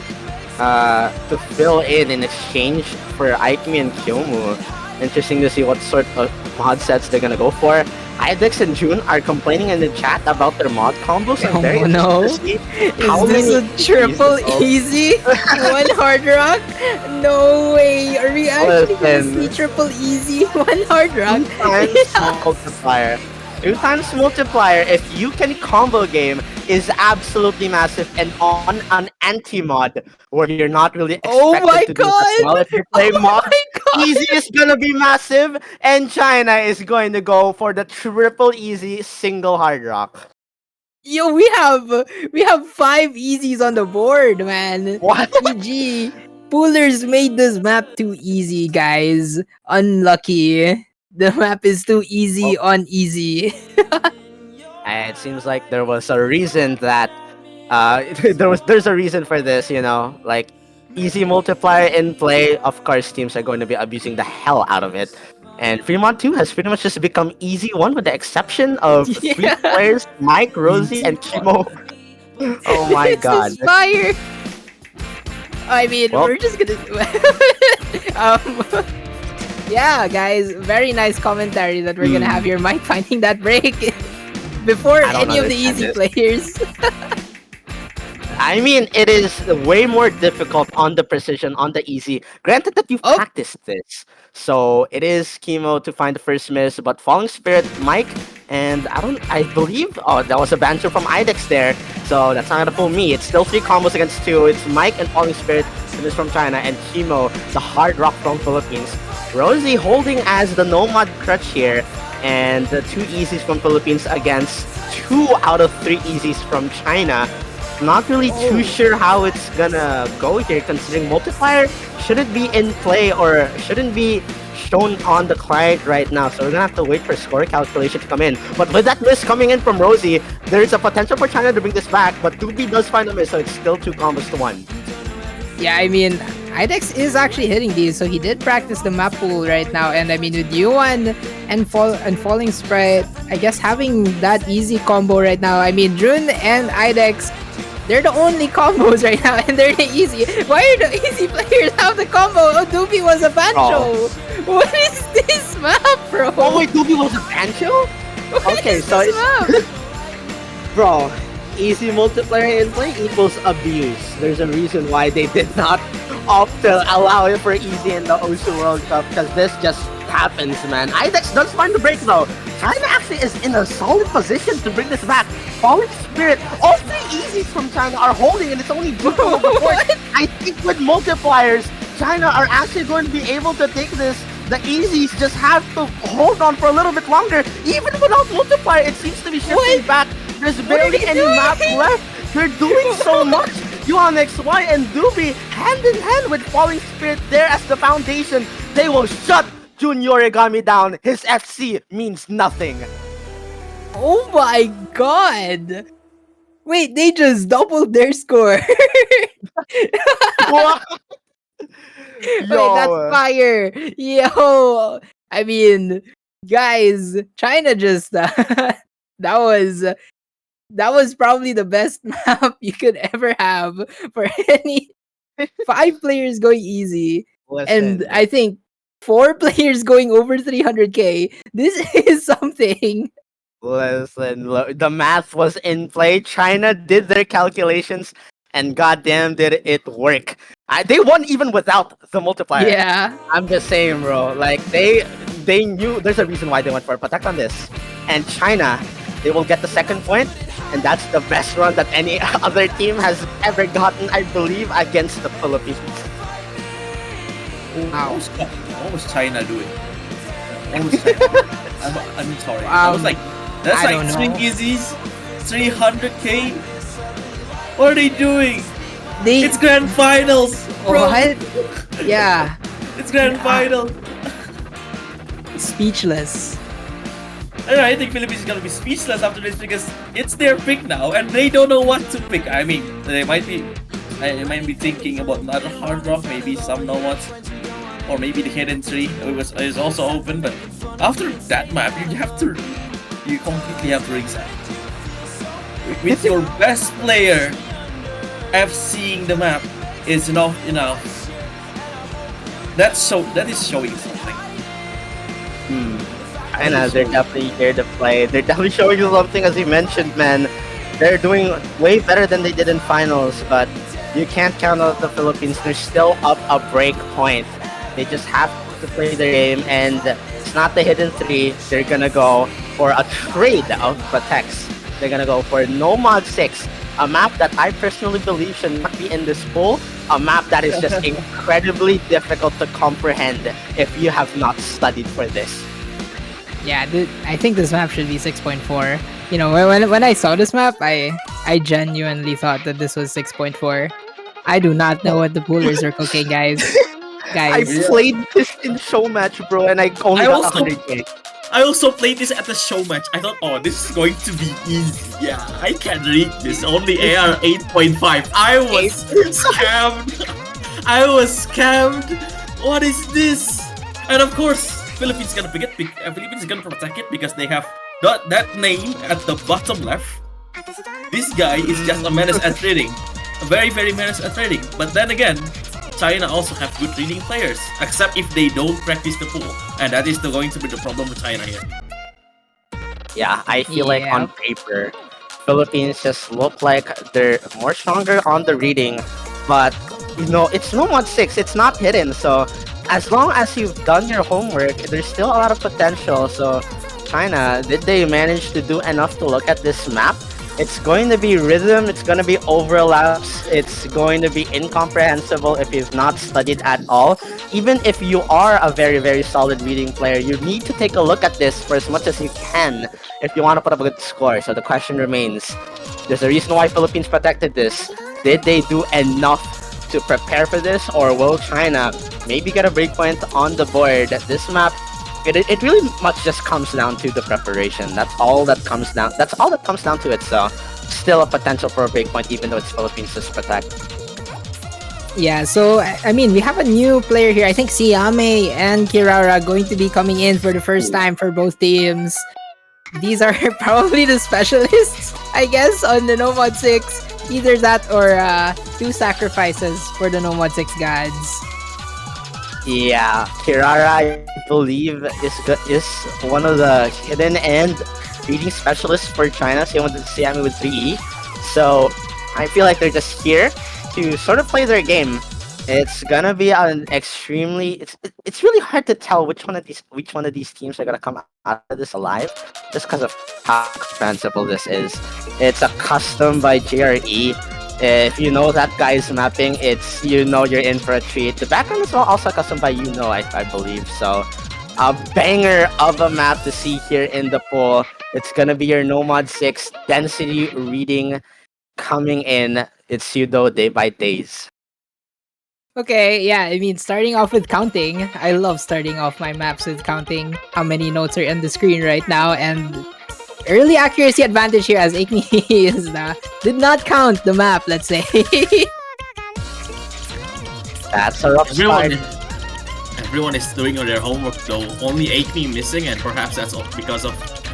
to fill in exchange for Aikmi and Kyomu. Interesting to see what sort of mod sets they're gonna go for. Idex and June are complaining in the chat about their mod combos. I'm very interested to see how Is this many a triple easy? One hard rock? No way. Are we actually gonna see triple easy? One hard rock? 2 times multiplier. 2 times multiplier, if you can combo game, is absolutely massive, and on an anti-mod where you're not really expected to do that well. If you play mod, easy is gonna be massive, and China is going to go for the triple easy single hard rock. Yo, we have 5 easies on the board, man. What? GG. Poolers made this map too easy, guys. Unlucky. The map is too easy on easy. It seems like there was a reason that there's a reason for this, you know, like easy multiplier in play. Of course, teams are going to be abusing the hell out of it. And Fremont 2 has pretty much just become easy one with the exception of 3 players, Mike, Rosie, and Kimo. Oh my god. It's fire. I mean, we're just gonna yeah, guys, very nice commentary that we're gonna have here. Mike finding that break before any of the easy players. I mean, it is way more difficult on the precision, on the easy. Granted that you've practiced this. So it is Kimo to find the first miss, but Falling Spirit, Mike, and I believe, that was a banter from Idex there. So that's not gonna fool me. It's still 3 combos against 2. It's Mike and Falling Spirit, this from China, and Kimo, the hard rock from Philippines. Rosie holding as the Nomad crutch here, and the 2 easies from Philippines against 2 out of 3 easies from China. Not really too sure how it's gonna go here, considering multiplier shouldn't be in play or shouldn't be shown on the client right now. So we're gonna have to wait for score calculation to come in. But with that miss coming in from Rosie, there's a potential for China to bring this back, but Doobie does find a miss, so it's still 2 combos to 1. Yeah, I mean, Idex is actually hitting these, so he did practice the map pool right now. And I mean, with Yuan and Falling Sprite, I guess having that easy combo right now. I mean, Jun and Idex, they're the only combos right now, and they're the easy. Why are the easy players have the combo? Oh, Doobie was a Bancho. What is this map, bro? Oh wait, Doobie was a Bancho? Okay, so it's... Bro, easy multiplayer in play equals abuse. There's a reason why they did not opt to allow it for easy in the Osu World Cup, because this just happens, man. Idex does find the break though. China actually is in a solid position to bring this back. Falling Spirit, all 3 easies from China are holding, and it's only Juko before. I think with multipliers, China are actually going to be able to take this. The easies just have to hold on for a little bit longer. Even without multiplier, it seems to be shifting back There's What are barely you any map doing? left. They're doing so much. Yuan XY and Doobie hand in hand with Falling Spirit there as the foundation. They will shut Junior Origami down. His FC means nothing. Oh my god! Wait, they just doubled their score. What? Wait, that's Yo. fire! Yo! I mean, guys, China just that was probably the best map you could ever have for any 5 players going easy, and Listen, I think 4 players going over 300k. This is something. listen, the math was in play. China did their calculations, and goddamn, did it work. They won even without the multiplier. Yeah. I'm just saying, bro. Like they knew there's a reason why they went for a protect on this, and China, they will get the second point, and that's the best run that any other team has ever gotten, I believe, against the Philippines. Wow. What was China doing? What was China? I'm sorry. I was like, that's I like don't three know. easies, 300k. What are they doing? They It's grand finals, bro. what? Yeah. It's grand final. Speechless. I think Philippines is gonna be speechless after this because it's their pick now, and they don't know what to pick. I mean, they might be thinking about another hard rock, maybe some nomads, or maybe the hidden tree is also open. But after that map, you completely have to reset. With your best player FCing the map is not enough. That is showing something. China, they're definitely here to play. They're definitely showing you something, as you mentioned, man. They're doing way better than they did in finals, but you can't count out the Philippines. They're still up a break point. They just have to play their game, and it's not the hidden three. They're gonna go for a trade of protects. They're gonna go for Nomad 6, a map that I personally believe should not be in this pool. A map that is just incredibly difficult to comprehend if you have not studied for this. Yeah, I think this map should be 6.4. You know, when I saw this map, I genuinely thought that this was 6.4. I do not know what the poolers are cooking, guys. I Guys, played this in show match, bro, and I only I got also- 100k. I also played this at the show match. I thought, oh, this is going to be easy. Yeah, I can read this. Only AR 8.5. I was scammed. I was scammed. What is this? And of course, Philippines gonna pick it. Philippines is gonna protect it because they have that name at the bottom left. This guy is just a menace at trading. A very, very menace at trading. But then again, China also have good reading players, except if they don't practice the pool, and that is going to be the problem with China here. Yeah, I feel like Yeah. on paper, Philippines just look like they're more stronger on the reading, but you know, it's no mod 6, it's not hidden, so as long as you've done your homework, there's still a lot of potential. So China, did they manage to do enough to look at this map? It's going to be rhythm, it's going to be overlaps, it's going to be incomprehensible if you've not studied at all. Even if you are a very, very solid reading player, you need to take a look at this for as much as you can if you want to put up a good score. So the question remains, there's a reason why Philippines protected this. Did they do enough to prepare for this, or will China maybe get a breakpoint on the board? This map, it really much just comes down to the preparation. That's all that comes down to it. So still a potential for a breakpoint, even though it's Philippines to protect. yeah, so I mean, we have a new player here. I think Siame and Kirara going to be coming in for the first time for both teams. These are probably the specialists, I guess, on the Nomad 6. Either that or 2 sacrifices for the Nomad 6 gods. Yeah, Kirara, I believe, is one of the hidden and reading specialists for China. Same with Siami with 3E. So I feel like they're just here to sort of play their game. It's gonna be an extremely. It's really hard to tell which one of these teams are gonna come out of this alive, just because of how comprehensible this is. It's a custom by JRE. If you know that guy's mapping, you're in for a treat. The background is also custom by I believe. So a banger of a map to see here in the poll. It's gonna be your Nomad 6 density reading coming in. It's pseudo day by days. Okay, yeah, I mean, starting off with counting. I love starting off my maps with counting how many notes are on the screen right now, and early accuracy advantage here as Akemi is did not count the map, let's say. That's a rough start. Everyone is doing their homework though. Only Akemi missing, and perhaps that's all because of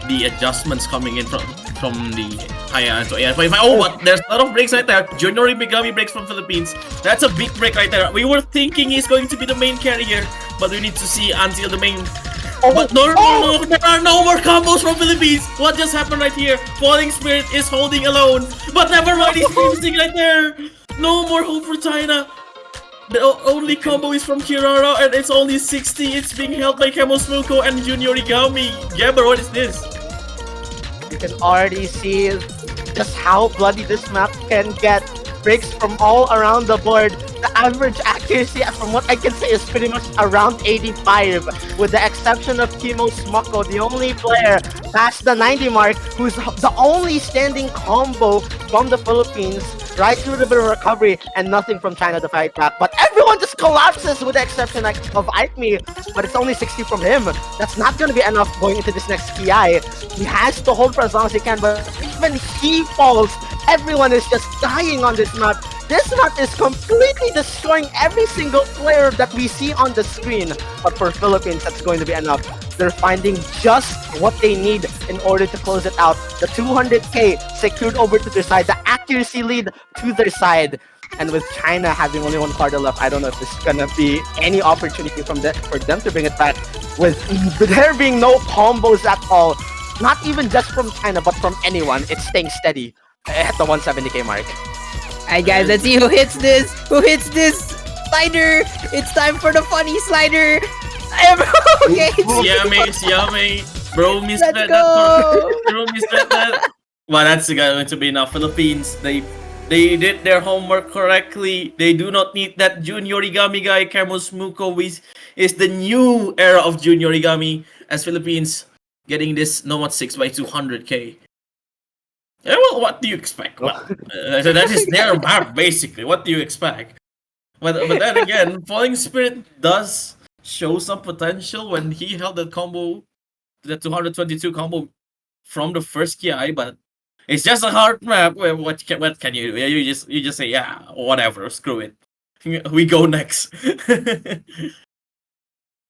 the adjustments coming in from the higher to AI. Oh, but there's a lot of breaks right there. Junior Imigami breaks from Philippines. That's a big break right there. We were thinking he's going to be the main carrier, but we need to see until the main. But no, there are no more combos from Philippines. What just happened right here? Falling Spirit is holding alone, but never mind, he's finishing right there. No more hope for China. The only combo is from Kirara, and it's only 60. It's being held by Kamosmuko and Junior Igami. Gabber, what is this? You can already see just how bloody this map can get. Breaks from all around the board. The average accuracy, from what I can say, is pretty much around 85, with the exception of Kimo Smoko, the only player past the 90 mark who's the only standing combo from the Philippines. Right through the bit of recovery and nothing from China to fight back. But everyone just collapses with the exception of Aikmi. But it's only 60 from him. That's not going to be enough going into this next PI. He has to hold for as long as he can, but even he falls. Everyone is just dying on this map. This map is completely destroying every single player that we see on the screen. But for Philippines, that's going to be enough. They're finding just what they need in order to close it out. The 200k secured over to their side, the accuracy lead to their side. And with China having only one card left, I don't know if there's gonna be any opportunity for them to bring it back. With there being no combos at all, not even just from China, but from anyone, it's staying steady at the 170k mark. Alright guys, let's see who hits this. Who hits this slider? It's time for the funny slider. Okay. Yummy. Bro, misread Let's that. go. Bro, misread that. Well, that's going to be enough. Philippines, they did their homework correctly. They do not need that Junior Origami guy. Kamosmuko is the new era of Junior Origami, as Philippines getting this Nomad 6 by 200k. Yeah, well, what do you expect? Well, that is their map, basically. What do you expect? But then again, Falling Spirit does show some potential when he held that combo, the 222 combo from the first KI, but it's just a hard map. What can you do? You just say, yeah, whatever, screw it. We go next.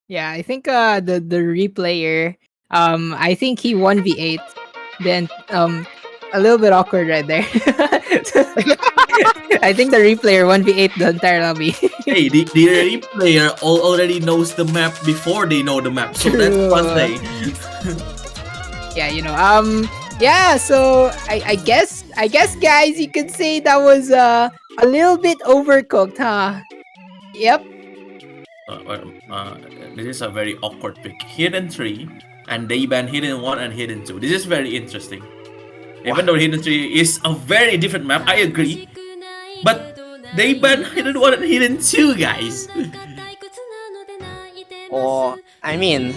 Yeah, I think the replayer, I think he 1v8. Then a little bit awkward right there. I think the replayer 1v8 the entire lobby. Hey, the replayer already knows the map before they know the map, so that's one thing. Yeah, yeah, so I guess guys, you could say that was a little bit overcooked, huh? Yep. This is a very awkward pick. Hidden 3, and they ban Hidden 1 and Hidden 2. This is very interesting. Even though Hidden 3 is a very different map, I agree. But they ban Hidden 1 and Hidden 2, guys. Or, I mean,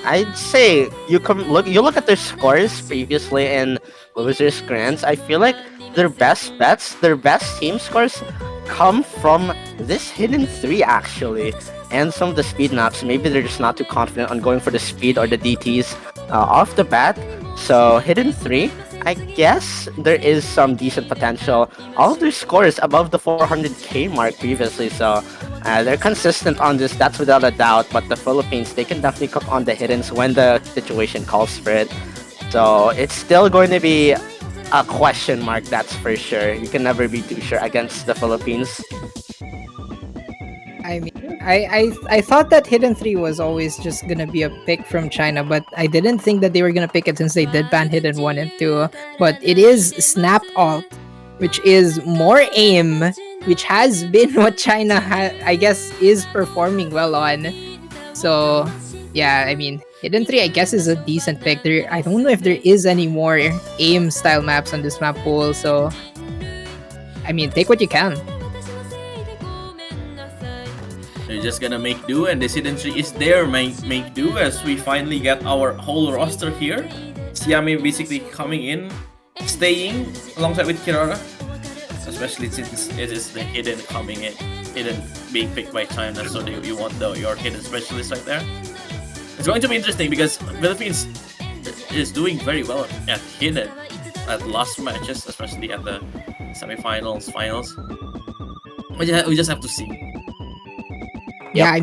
I'd say you look at their scores previously in Losers Grands. I feel like their best bets, their best team scores come from this Hidden 3 actually. And some of the speed maps, maybe they're just not too confident on going for the speed or the DTs off the bat. So Hidden 3, I guess there is some decent potential. All of their scores above the 400k mark previously, so they're consistent on this, that's without a doubt. But the Philippines, they can definitely cook on the hiddens when the situation calls for it. So it's still going to be a question mark, that's for sure. You can never be too sure against the Philippines. I mean, I thought that Hidden 3 was always just gonna be a pick from China, but I didn't think that they were gonna pick it since they did ban Hidden 1 and 2. But it is Snap Alt, which is more aim, which has been what China, I guess, is performing well on. So, yeah, I mean, Hidden 3, I guess, is a decent pick. I don't know if there is any more aim-style maps on this map pool, so, I mean, take what you can. We're just gonna make do, and this hidden tree is there. Make do as we finally get our whole roster here. Xiami basically coming in, staying alongside with Kirara, especially since it is the hidden coming in, hidden being picked by China. So you want your hidden specialist right there. It's going to be interesting because Philippines is doing very well at hidden at last matches, especially at the semifinals, finals. We just have to see. Yeah,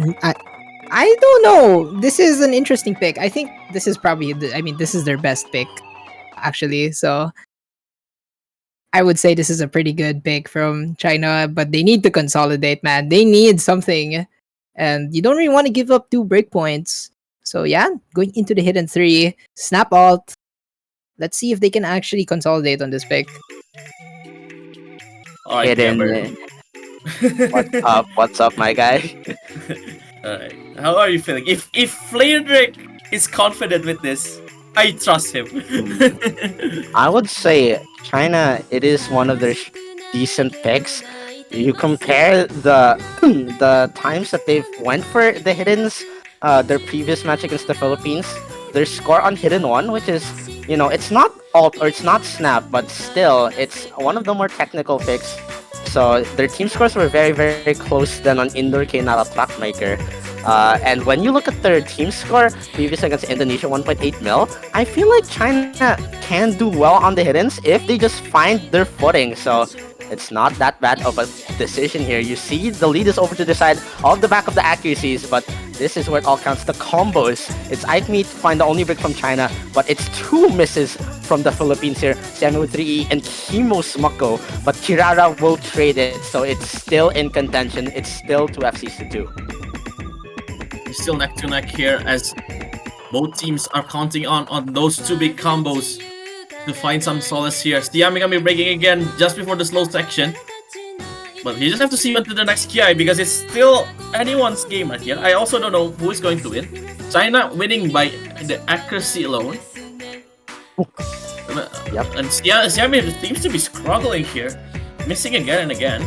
I don't know. This is an interesting pick. I think this is probably this is their best pick, actually. So I would say this is a pretty good pick from China, but they need to consolidate, man. They need something, and you don't really want to give up 2 breakpoints. So yeah, going into the hidden 3, snap alt. Let's see if they can actually consolidate on this pick. All right, Hidden. What's up, my guy? Alright. How are you feeling? If Flaredrick is confident with this, I trust him. I would say China. It is one of their decent picks. You compare the the times that they've went for the hiddens, their previous match against the Philippines, their score on hidden 1, which is, it's not alt or it's not snap, but still it's one of the more technical picks. So their team scores were very, very close then on Indoor K, not a Clockmaker. And when you look at their team score, previous against Indonesia, 1.8 mil, I feel like China can do well on the hiddens if they just find their footing. So it's not that bad of a decision here. You see the lead is over to the side of the back of the accuracies, but this is where it all counts. The combos. It's Aikme to find the only break from China, but it's 2 misses from the Philippines here. Xiami with 3E and Kimo Smoko, but Kirara will trade it, so it's still in contention. It's still 2 FCs to 2. Still neck to neck here as both teams are counting on those 2 big combos to find some solace here. Xiami gonna be breaking again just before the slow section. But you just have to see on to the next KI because it's still anyone's game right here. I also don't know who is going to win. China winning by the accuracy alone. Yep. And Xiami seems to be struggling here. Missing again and again.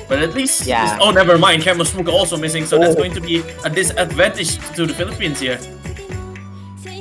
But at least... Yeah. Oh, never mind. Kemo Smuka also missing. So that's going to be a disadvantage to the Philippines here.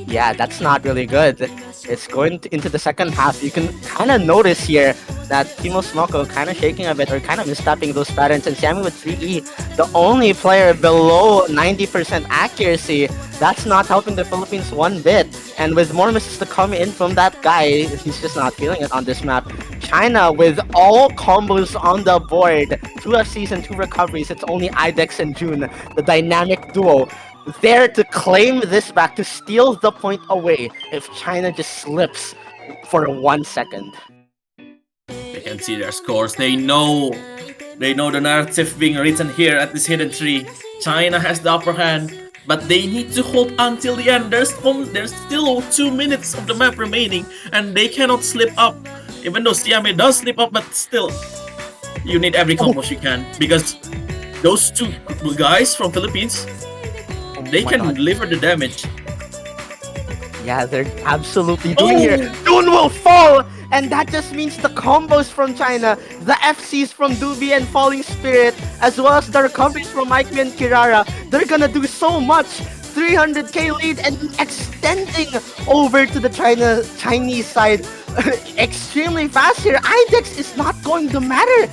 Yeah, that's not really good. It's going into the second half. You can kind of notice here that Kimo Smoko kind of shaking a bit or kind of misstepping those patterns. And Xiami with 3E, the only player below 90% accuracy, that's not helping the Philippines one bit. And with more misses to come in from that guy, he's just not feeling it on this map. China with all combos on the board, 2 FCs and 2 recoveries. It's only IDEX and June, the dynamic duo, there to claim this back, to steal the point away if China just slips for 1 second. They can see their scores. They know the narrative being written here at this hidden tree. China has the upper hand, but they need to hold until the end. There's still 2 minutes of the map remaining, and they cannot slip up. Even though Xiami does slip up, but still, you need every combo you can because those 2 guys from Philippines, they can deliver the damage. Yeah, they're absolutely doing here. June will fall! And that just means the combos from China, the FCs from Doobie and Falling Spirit, as well as the recoveries from Aikme and Kirara, they're gonna do so much. 300k lead and extending over to the Chinese side extremely fast here. IDEX is not going to matter.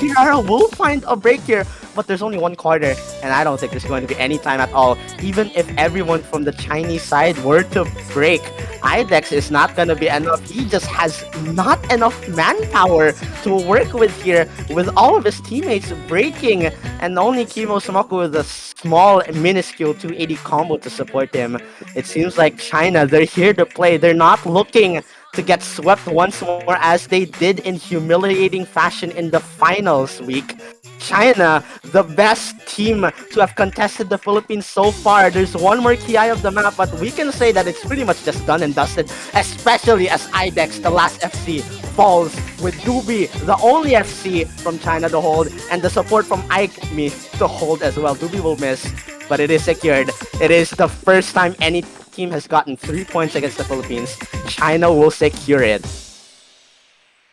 Kirara will find a break here, but there's only 1 quarter, and I don't think there's going to be any time at all. Even if everyone from the Chinese side were to break, IDEX is not going to be enough. He just has not enough manpower to work with here, with all of his teammates breaking, and only Kimo Smoko with a small, minuscule 280 combo to support him. It seems like China, they're here to play. They're not looking to get swept once more as they did in humiliating fashion in the finals week. China, the best team to have contested the Philippines so far. There's 1 more KI of the map, but we can say that it's pretty much just done and dusted, especially as IDEX, the last FC, falls with Doobie, the only FC from China to hold, and the support from Aikme to hold as well. Doobie will miss, but it is secured. It is the first time any team has gotten 3 points against the Philippines. China will secure it.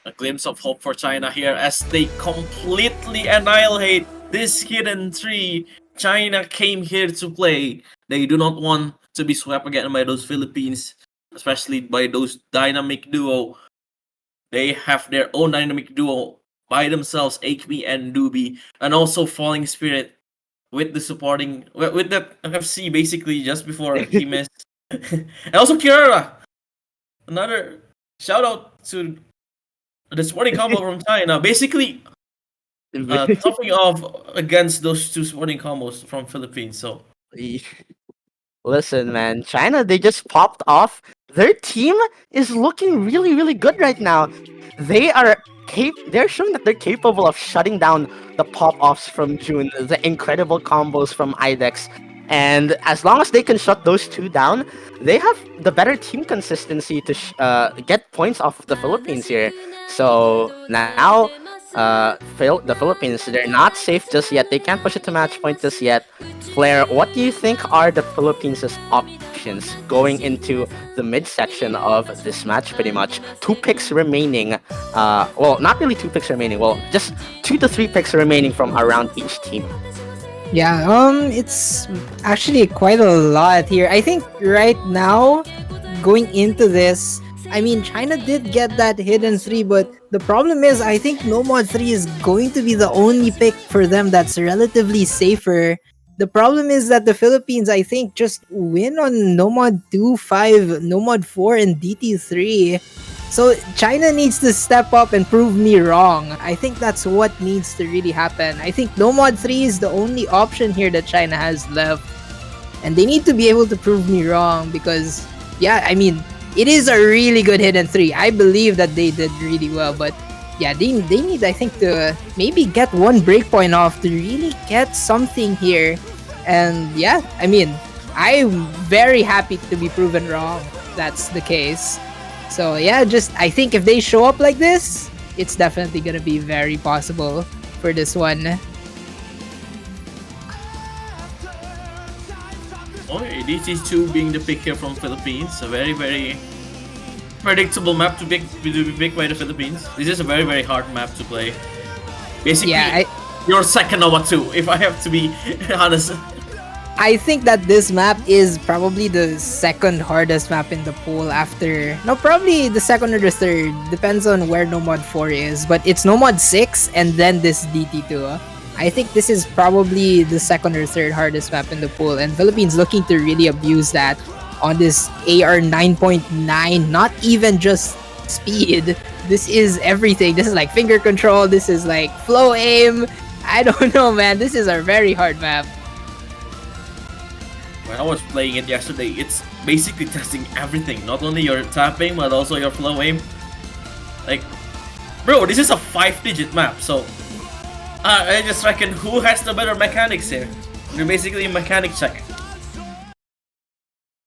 A glimpse of hope for China here as they completely annihilate this hidden tree. China came here to play. They do not want to be swept again by those Philippines, especially by those dynamic duo. They have their own dynamic duo by themselves, Akemi and Doobie, and also Falling Spirit with the supporting with that FC basically just before he missed. And also Kirara. Another shout out to the sporting combo from China. Basically topping off against those two sporting combos from Philippines. So Listen, man, China, they just popped off. Their team is looking really, really good right now. They're showing that they're capable of shutting down the pop-offs from June, the incredible combos from IDEX. And as long as they can shut those two down, they have the better team consistency to get points off of the Philippines here. So now, the Philippines, they're not safe just yet. They can't push it to match point just yet. Flair, what do you think are the Philippines' options going into the midsection of this match? Pretty much 2 picks remaining. Well, not really 2 picks remaining. Well, just 2 to 3 picks remaining from around each team. Yeah, it's actually quite a lot here. I think right now, going into this, I mean, China did get that hidden 3, but the problem is, I think Nomad 3 is going to be the only pick for them that's relatively safer. The problem is that the Philippines, I think, just win on Nomad 2, 5, Nomad 4, and DT3. So China needs to step up and prove me wrong. I think that's what needs to really happen. I think Nomad 3 is the only option here that China has left. And they need to be able to prove me wrong because, yeah, I mean, it is a really good hidden 3. I believe that they did really well, but yeah, they need, I think, to maybe get one breakpoint off to really get something here. And yeah, I mean, I'm very happy to be proven wrong. That's the case. So yeah, just I think if they show up like this, it's definitely gonna be very possible for this one. okay, DT2 being the pick here from Philippines. A very, very predictable map to be picked by the Philippines. This is a very, very hard map to play. Basically, Yeah, your second Nova 2, if I have to be honest. I think that this map is probably the second hardest map in the pool after... No, probably the second or the third. Depends on where Nomad 4 is. But it's Nomad 6 and then this DT2. I think this is probably the second or third hardest map in the pool. And Philippines looking to really abuse that on this AR 9.9. Not even just speed. This is everything. This is like finger control. This is like flow aim. I don't know, man. This is a very hard map. When I was playing it yesterday, it's basically testing everything. Not only your tapping, but also your flow aim. Like, bro, this is a 5-digit map, so I just reckon who has the better mechanics here. You're basically a mechanic check.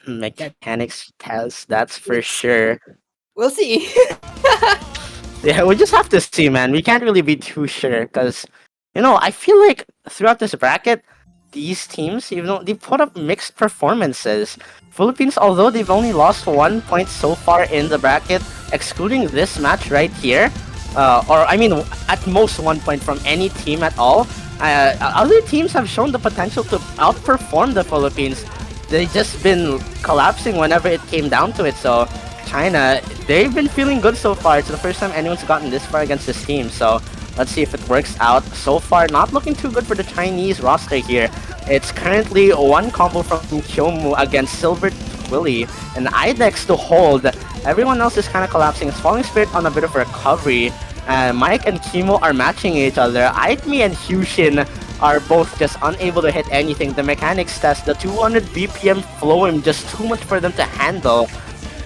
Mechanics test, that's for sure. We'll see. Yeah, we just have to see, man. We can't really be too sure because, I feel like throughout this bracket, these teams, they put up mixed performances. Philippines, although they've only lost 1 point so far in the bracket, excluding this match right here, or I mean, at most 1 point from any team at all, other teams have shown the potential to outperform the Philippines. They've just been collapsing whenever it came down to it. So China, they've been feeling good so far. It's the first time anyone's gotten this far against this team. So let's see if it works out. So far, not looking too good for the Chinese roster here. It's currently one combo from Kyomu against Silver Willy and IDEX to hold. Everyone else is kind of collapsing. It's Falling Spirit on a bit of a recovery. Mike and Kimo are matching each other. Aitmi and Hushin are both just unable to hit anything. The mechanics test, the 200 BPM flow him just too much for them to handle.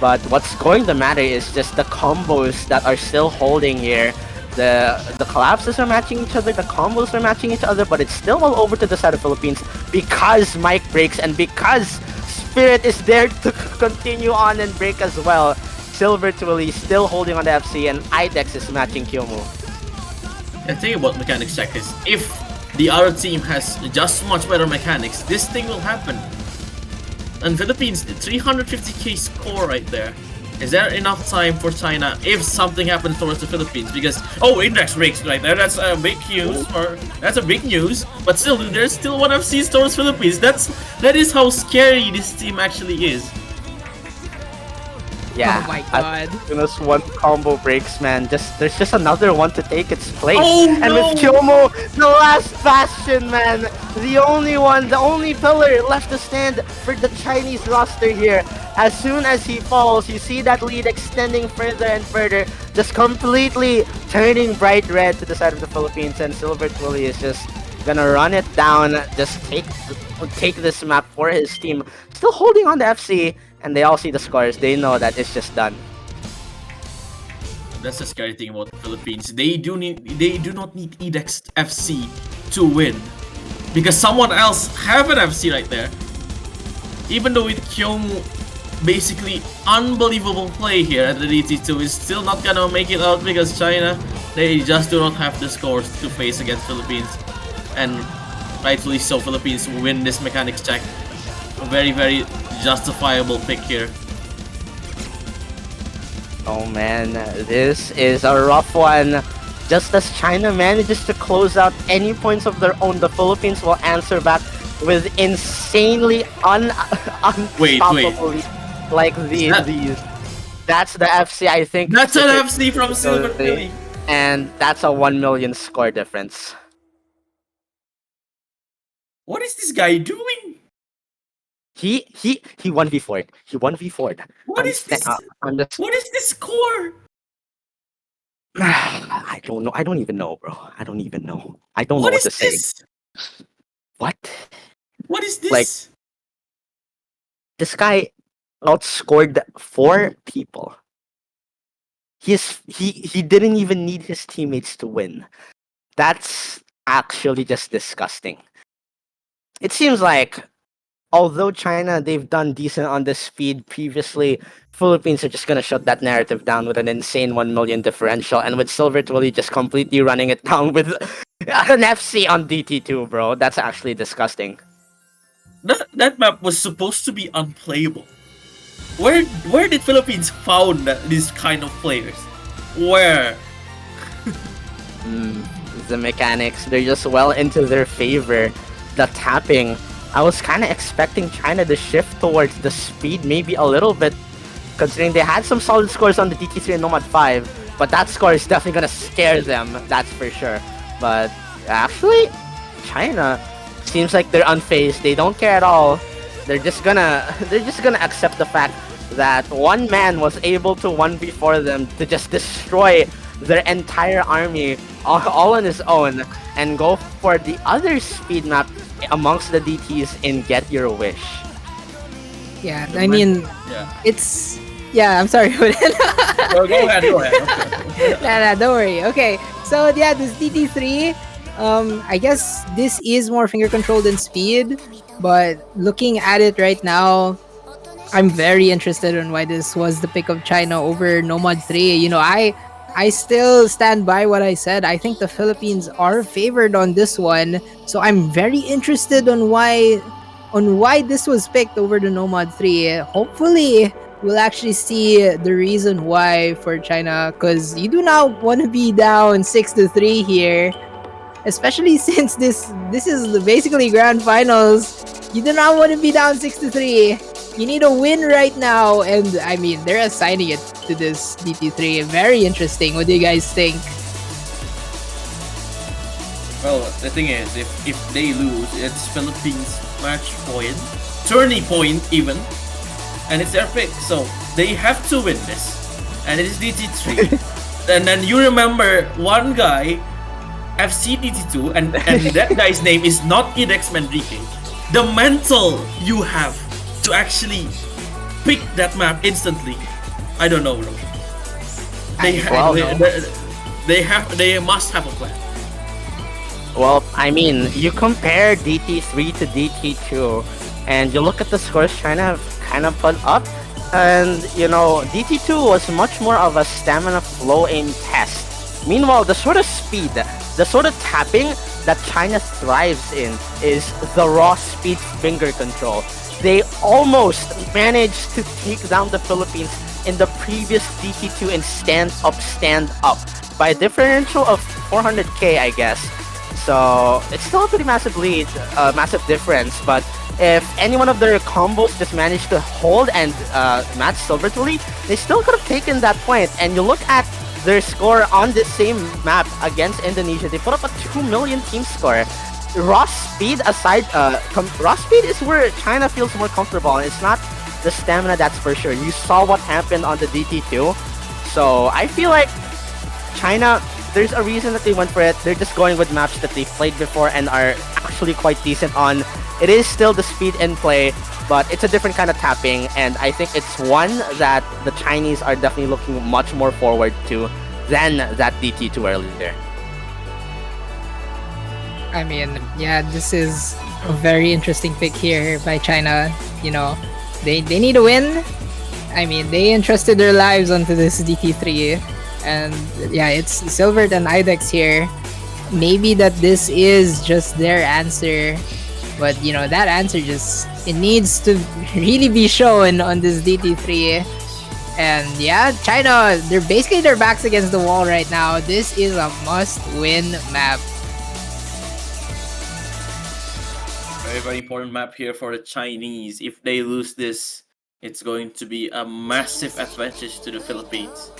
But what's going to matter is just the combos that are still holding here. The collapses are matching each other, the combos are matching each other, but it's still all over to the side of Philippines because Mike breaks and because Spirit is there to continue on and break as well. Silver Twilly still holding on the FC and IDEX is matching Kyomu. The thing about mechanics check is if the other team has just much better mechanics, this thing will happen. And Philippines, 350k score right there. Is there enough time for China if something happens towards the Philippines? Because index breaks right there. That's a big news. That's a big news. But still, there's still one FC towards Philippines. That is how scary this team actually is. Yeah. Oh my god. As soon as one combo breaks, man, there's just another one to take its place. Oh, and no! with Kyomo, the last bastion, man, the only pillar left to stand for the Chinese roster here. As soon as he falls, you see that lead extending further and further, just completely turning bright red to the side of the Philippines, and Silver Twilly is just gonna run it down, just take this map for his team. Still holding on to FC, and they all see the scores. They know that it's just done. That's the scary thing about the Philippines. They do not need Edex FC to win, because someone else have an FC right there. Even though with Kyomu, basically unbelievable play here at the DT2 is still not gonna make it out because China, they just do not have the scores to face against Philippines, and rightfully so. Philippines will win this mechanics check. A very, very justifiable pick here. Oh man, this is a rough one. Just as China manages to close out any points of their own, the Philippines will answer back with insanely unstoppable like these. That's the FC, I think. That's an FC from Silver Twilly. And that's a 1 million score difference. What is this guy doing? He 1v4'd. He 1v4'd. What is this? What is this score? I don't know. I don't even know, bro. I don't even know. I don't know What what to is say. this? What? What is this? Like, this guy outscored 4 people. He didn't even need his teammates to win. That's actually just disgusting. It seems like, although China, they've done decent on the speed previously, Philippines are just gonna shut that narrative down with an insane 1 million differential, and with Silver Twilly just completely running it down with an FC on DT2, bro. That's actually disgusting. That map was supposed to be unplayable. Where did Philippines found these kind of players? Where? The mechanics, they're just well into their favor. The tapping, I was kind of expecting China to shift towards the speed maybe a little bit, considering they had some solid scores on the DT3 and Nomad 5, but that score is definitely gonna scare them, that's for sure. But actually, China seems like they're unfazed. They don't care at all. They're just gonna accept the fact that one man was able to 1v4 them to just destroy their entire army all on his own, and go for the other speed map amongst the DTs in Get Your Wish. Yeah, I mean, Yeah. it's... Yeah, I'm sorry. Go ahead. Nah, don't worry. Okay, so yeah, this DT3, I guess this is more finger controlled than speed, but looking at it right now, I'm very interested in why this was the pick of China over Nomad 3. You know, I still stand by what I said. I think the Philippines are favored on this one, so I'm very interested on why this was picked over the Nomad 3. Hopefully, we'll actually see the reason why for China, because you do not want to be down 6-3 here, especially since this is basically grand finals. You do not want to be down 6-3. You need a win right now, and I mean, they're assigning it to this DT3. Very interesting. What do you guys think? Well, the thing is, if they lose, it's Philippines match point, tourney point even, and it's their pick, so they have to win this, and it is DT3. And then you remember one guy, FC DT2, and that guy's name is not Edex Manrique. The mental you have to actually pick that map instantly, I don't know, bro. They must have a plan. Well, I mean, you compare DT3 to DT2, and you look at the scores China have kind of put up, and you know, DT2 was much more of a stamina flow aim test. Meanwhile, the sort of speed, the sort of tapping that China thrives in is the raw speed finger control. They almost managed to take down the Philippines in the previous DT2 in stand up by a differential of 400k, I guess. So it's still a pretty massive lead, massive difference. But if any one of their combos just managed to hold and match Silver to lead, they still could have taken that point. And you look at their score on this same map against Indonesia, they put up a 2 million team score. Raw speed aside, raw speed is where China feels more comfortable, and it's not the stamina, that's for sure. You saw what happened on the DT2, so I feel like China, there's a reason that they went for it. They're just going with maps that they've played before and are actually quite decent on. It is still the speed in play, but it's a different kind of tapping, and I think it's one that the Chinese are definitely looking much more forward to than that DT2 earlier. I mean, yeah, this is a very interesting pick here by China. You know, they need a win. I mean, they entrusted their lives onto this DT3. And yeah, it's Silver and IDEX here. Maybe that this is just their answer. But, you know, that answer it needs to really be shown on this DT3. And yeah, China, they're basically their backs against the wall right now. This is a must-win map. Very, very important map here for the Chinese. If they lose this, it's going to be a massive advantage to the Philippines.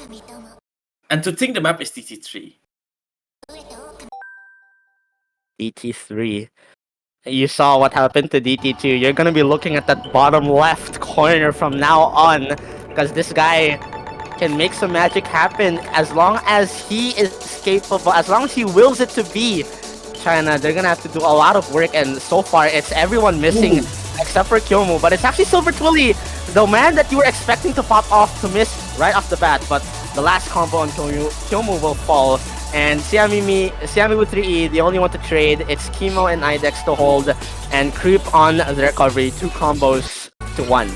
And to think the map is DT3. DT3. You saw what happened to DT2. You're gonna be looking at that bottom left corner from now on, because this guy can make some magic happen as long as he is capable, as long as he wills it to be. China, they're gonna have to do a lot of work, and so far it's everyone missing except for Kyomu. But it's actually Silver Twilly, the man that you were expecting to pop off to miss right off the bat. But the last combo on Kyomu will fall. And Siami with 3E, the only one to trade. It's Kimo and IDEX to hold and creep on the recovery. 2 combos to 1.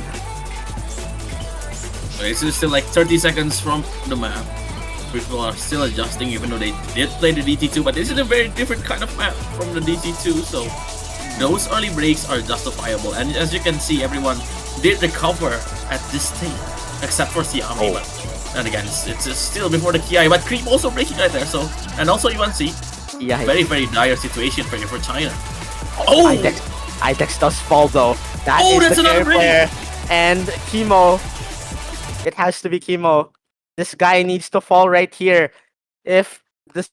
Okay, so it's still like 30 seconds from the map. People are still adjusting even though they did play the DT2, but this is a very different kind of map from the DT2, so those early breaks are justifiable. And as you can see, everyone did recover at this stage, except for Siami. But and again, it's still before the Ki, but Creep also breaking right there. So, and also UNC, very, very dire situation for China. Oh! IDEX does fall though. That's the carry player. And Kimo, it has to be Kimo. This guy needs to fall right here. If the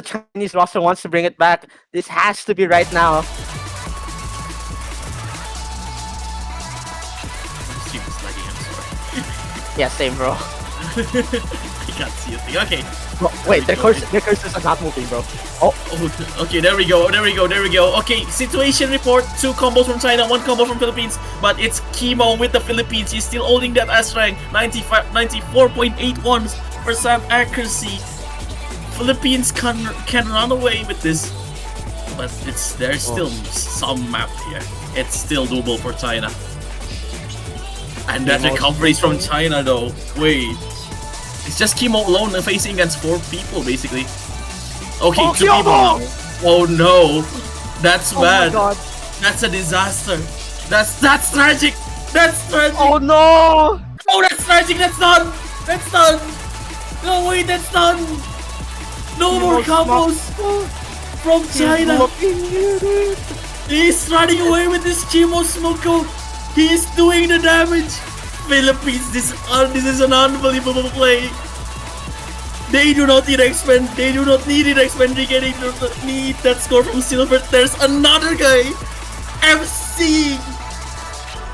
Chinese roster wants to bring it back, this has to be right now. Yeah, same, bro. I can't see a thing. Okay. Bro, wait, their cursors are not moving, bro. Okay, there we go. Okay, situation report. 2 combos from China, 1 combo from Philippines. But it's Kimo with the Philippines. He's still holding that S rank. 94.81% accuracy. Philippines can run away with this. But there's still some map here. It's still doable for China. And that recovery is from China though. Wait. It's just Kimo alone facing against 4 people basically. Okay, 2 people now. Oh no. That's bad. My God. That's a disaster. That's tragic. That's tragic. Oh no. Oh, that's tragic. That's done. No, wait, that's done. No more combos from China. He's running away with this Kimo Smoko. He's doing the damage. Philippines, this is an unbelievable play. They do not need to expend. They do not need it expend. They do not need that score from Silver. There's another guy MCing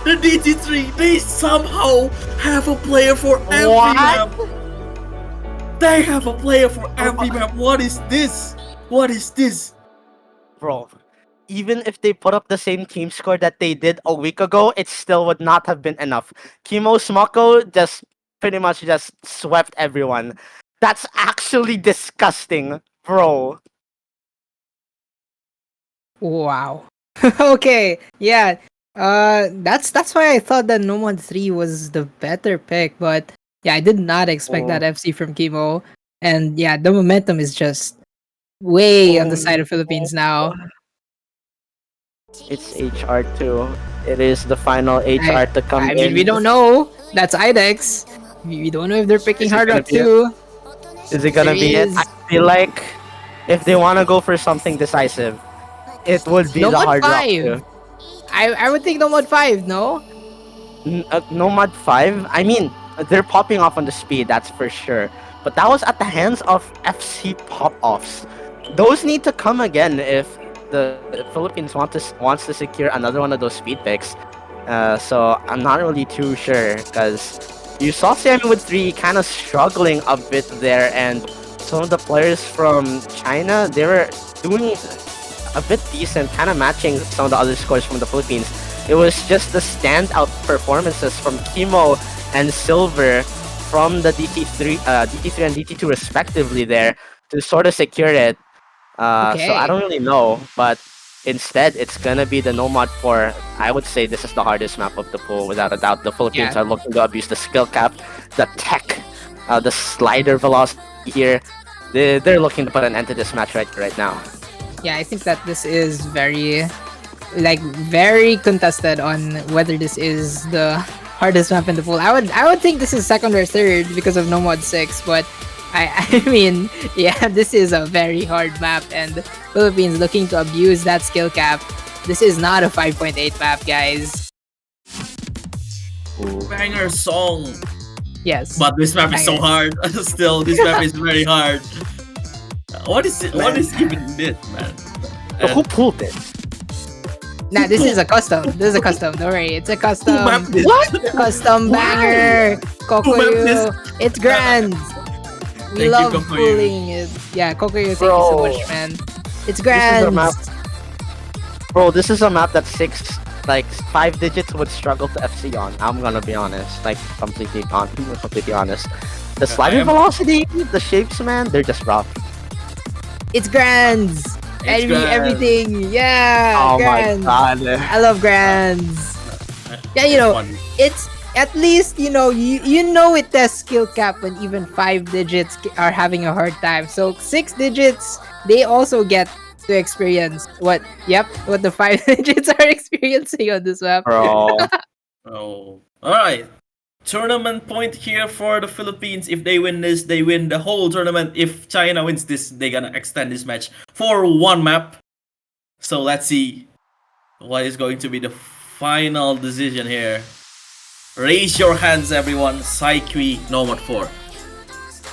the DT3. They somehow have a player for every map. They have a player for every map. What is this? Bro, even if they put up the same team score that they did a week ago, it still would not have been enough. Kimo Smoko just pretty much just swept everyone. That's actually disgusting, bro. Wow. Okay, yeah. That's why I thought that Nomad 3 was the better pick, but yeah, I did not expect that FC from Kimo. And yeah, the momentum is just way on the side of Philippines now. It's HR2. It is the final HR to come in. I mean, we don't know. That's IDEX. We don't know if they're picking Is it Hard gonna Rock be it? too. Is it gonna There be it? is I feel like if they want to go for something decisive, it would be No the Mod Hard Rock 5. too. I would think No Mod 5, no? Nomad 5, I mean, they're popping off on the speed, that's for sure. But that was at the hands of FC pop-offs. Those need to come again if the Philippines wants to secure another one of those speed picks. So I'm not really too sure because you saw Sammy with 3 kind of struggling a bit there, and some of the players from China, they were doing a bit decent, kind of matching some of the other scores from the Philippines. It was just the standout performances from Kimo and Silver from the DT3 and DT2 respectively there to sort of secure it. So I Okay. don't really know, but instead it's gonna be the Nomad 4. I would say this is the hardest map of the pool without a doubt. The Philippines Yeah. are looking to abuse the skill cap, the tech, the slider velocity here. They're looking to put an end to this match right now. Yeah, I think that this is very contested on whether this is the hardest map in the pool. I would think this is second or third because of No Mod 6, but I mean, yeah, this is a very hard map, and Philippines looking to abuse that skill cap. This is not a 5.8 map, guys. Banger song. Yes. But this map is so hard. Still, this map is very hard. What is it? What is even it, man? So who pulled it? Nah, this is a custom. This is a custom. Don't worry, it's a Who custom. mapped this? Custom banger. Kokoyo. It's grand. We Thank you, love Kokoyo. pulling it. Yeah, Kokoyo, thank you so Bro. much, man. It's grand. map- Bro, this is a map that 5 digits would struggle to FC on. I'm gonna be honest, like completely honest. The sliding am- velocity, the shapes, man, they're just rough. It's grand. grand. Everything. Yeah. Oh grand. my god. I love grands. Yeah, you know, Fun. it's at least you know it tests skill cap when even 5 digits are having a hard time. So 6 digits, they also get to experience what the 5 digits are experiencing on this map. Bro. Oh, all right. Tournament point here for the Philippines. If they win this, they win the whole tournament. If China wins this, they're gonna extend this match for one map. So let's see what is going to be the final decision here. Raise your hands, everyone. Psyche Nomad 4.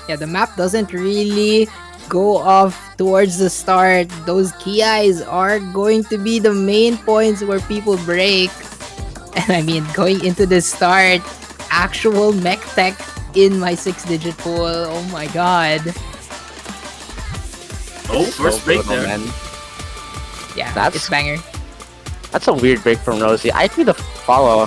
Yeah, the map doesn't really go off towards the start. Those key eyes are going to be the main points where people break. And I mean, going into the start, actual mech tech in my 6-digit pool. Oh my god. Oh, first So break brutal, there. man. Yeah, That's- it's banger. That's a weird break from Rosie. I think the follow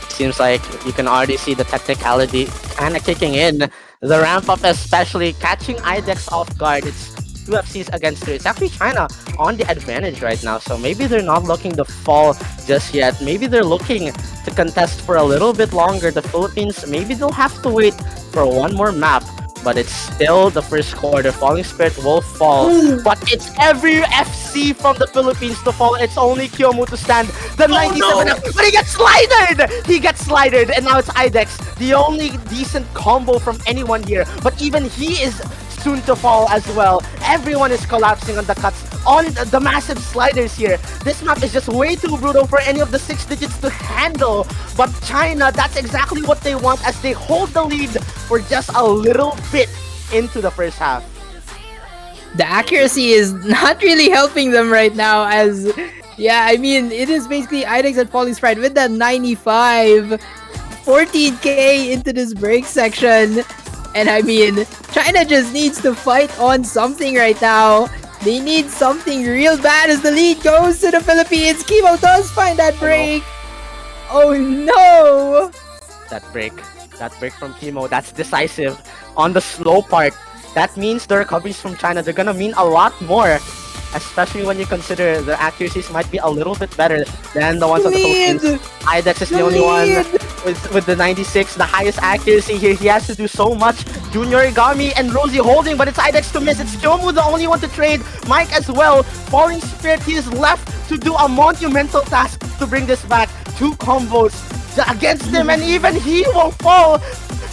seems like you can already see the technicality kind of kicking in. The ramp up, especially catching IDEX off guard. It's 2 FCs against 3. It's actually China on the advantage right now. So maybe they're not looking to fall just yet. Maybe they're looking to contest for a little bit longer. The Philippines, maybe they'll have to wait for one more map. But it's still the first quarter. Falling Spirit will fall. But it's every FC from the Philippines to fall. It's only Kyomu to stand. The 97 no! But he gets slidered! He gets slidered, and now it's IDEX. The only decent combo from anyone here. But even he is soon to fall as well. Everyone is collapsing on the cuts, on the massive sliders here. This map is just way too brutal for any of the 6 digits to handle. But China, that's exactly what they want as they hold the lead for just a little bit into the first half. The accuracy is not really helping them right now as yeah, I mean it is basically IDEX and Falling Sprite with that 95 14k into this break section. And I mean China just needs to fight on something right now. They need something real bad as the lead goes to the Philippines. Kimo does find that break. Oh no! That break from Kimo, that's decisive on the slow part. That means the recoveries from China, they're gonna mean a lot more, especially when you consider the accuracies might be a little bit better than the ones on the Philippines. Lead! IDEX is the The only one lead! with the 96, the highest accuracy here. He has to do so much. Junior Igami and Rosie holding, but it's IDEX to miss. It's Kyomu the only one to trade. Mike as well. Falling Spirit, he is left to do a monumental task to bring this back. 2 combos against him, and even he will fall.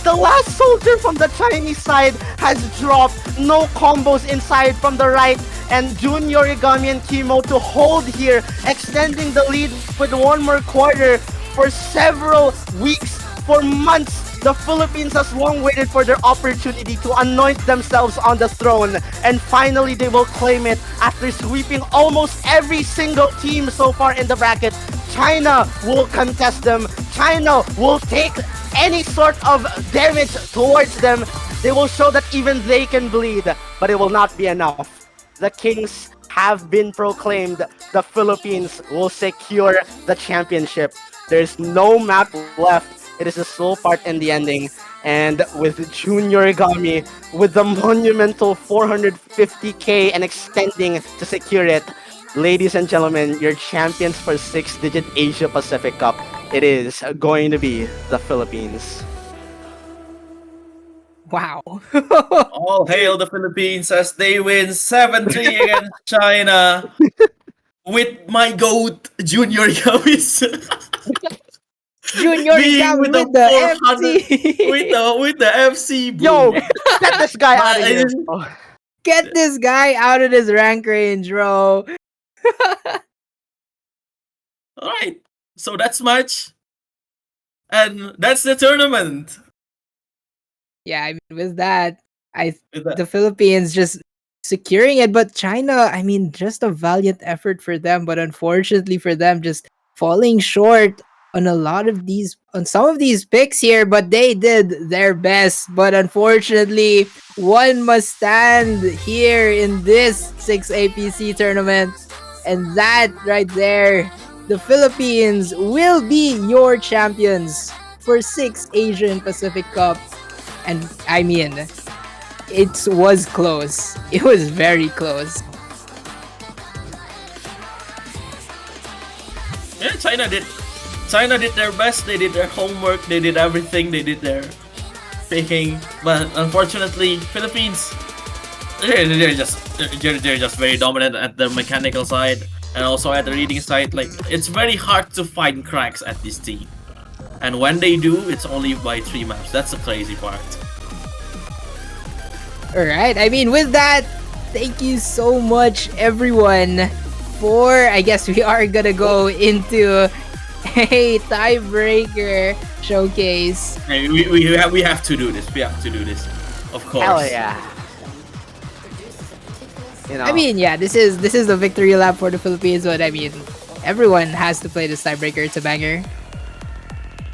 The last soldier from the Chinese side has dropped. No combos inside from the right. And Junior Origami and Kimo to hold here, extending the lead with one more quarter for several weeks, for months. The Philippines has long waited for their opportunity to anoint themselves on the throne, and finally they will claim it after sweeping almost every single team so far in the bracket. China will contest them. China will take any sort of damage towards them. They will show that even they can bleed, but it will not be enough. The Kings have been proclaimed. The Philippines will secure the championship. There's no map left. It is the sole part in the ending. And with Junior Origami, with the monumental 450k and extending to secure it, ladies and gentlemen, your champions for 6-digit Asia Pacific Cup, it is going to be the Philippines. Wow. All hail the Philippines as they win 7-3 against China with my GOAT, Junior Origami's Junior being Origami with the with the 400 FC. with the FC. Yo, Boom. get this guy out of here. Get this guy out of this rank range, bro. All right, so that's match, and that's the tournament. Yeah, I mean, with that, With that- the Philippines just securing it, but China, I mean, just a valiant effort for them, but unfortunately for them, just falling short on some of these picks here, but they did their best. But unfortunately, one must stand here in this 6 APC tournament, and that right there, the Philippines will be your champions for 6 Asian Pacific Cup. And I mean, it was close. It was very close. Yeah, China did their best. They did their homework. They did everything. They did their picking. But unfortunately, Philippines, they're just very dominant at the mechanical side and also at the reading side. Like, it's very hard to find cracks at this team. And when they do, it's only by 3 maps. That's the crazy part. Alright, I mean, with that, thank you so much, everyone, for, I guess we are gonna go into a tiebreaker showcase. Hey, we have to do this. We have to do this. Of course. Hell yeah. You know, I mean, yeah, this is the victory lap for the Philippines, but I mean, everyone has to play this tiebreaker. It's a banger.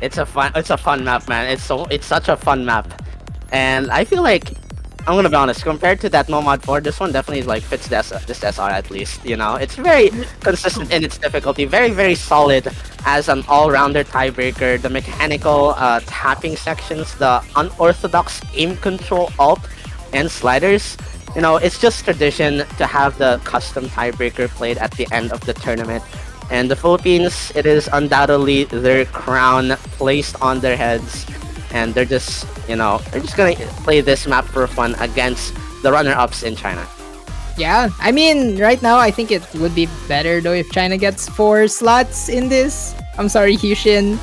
it's a fun map, man. It's such a fun map, and I feel like, I'm gonna be honest, compared to that Nomad 4, this one definitely like fits this SR at least. You know, it's very consistent in its difficulty, very very solid as an all-rounder tiebreaker. The mechanical tapping sections, the unorthodox aim control alt and sliders. You know, it's just tradition to have the custom tiebreaker played at the end of the tournament. And the Philippines, it is undoubtedly their crown placed on their heads. And they're just, they're just gonna play this map for fun against the runner-ups in China. Yeah, I mean, right now, I think it would be better though if China gets 4 slots in this. I'm sorry, Hushin.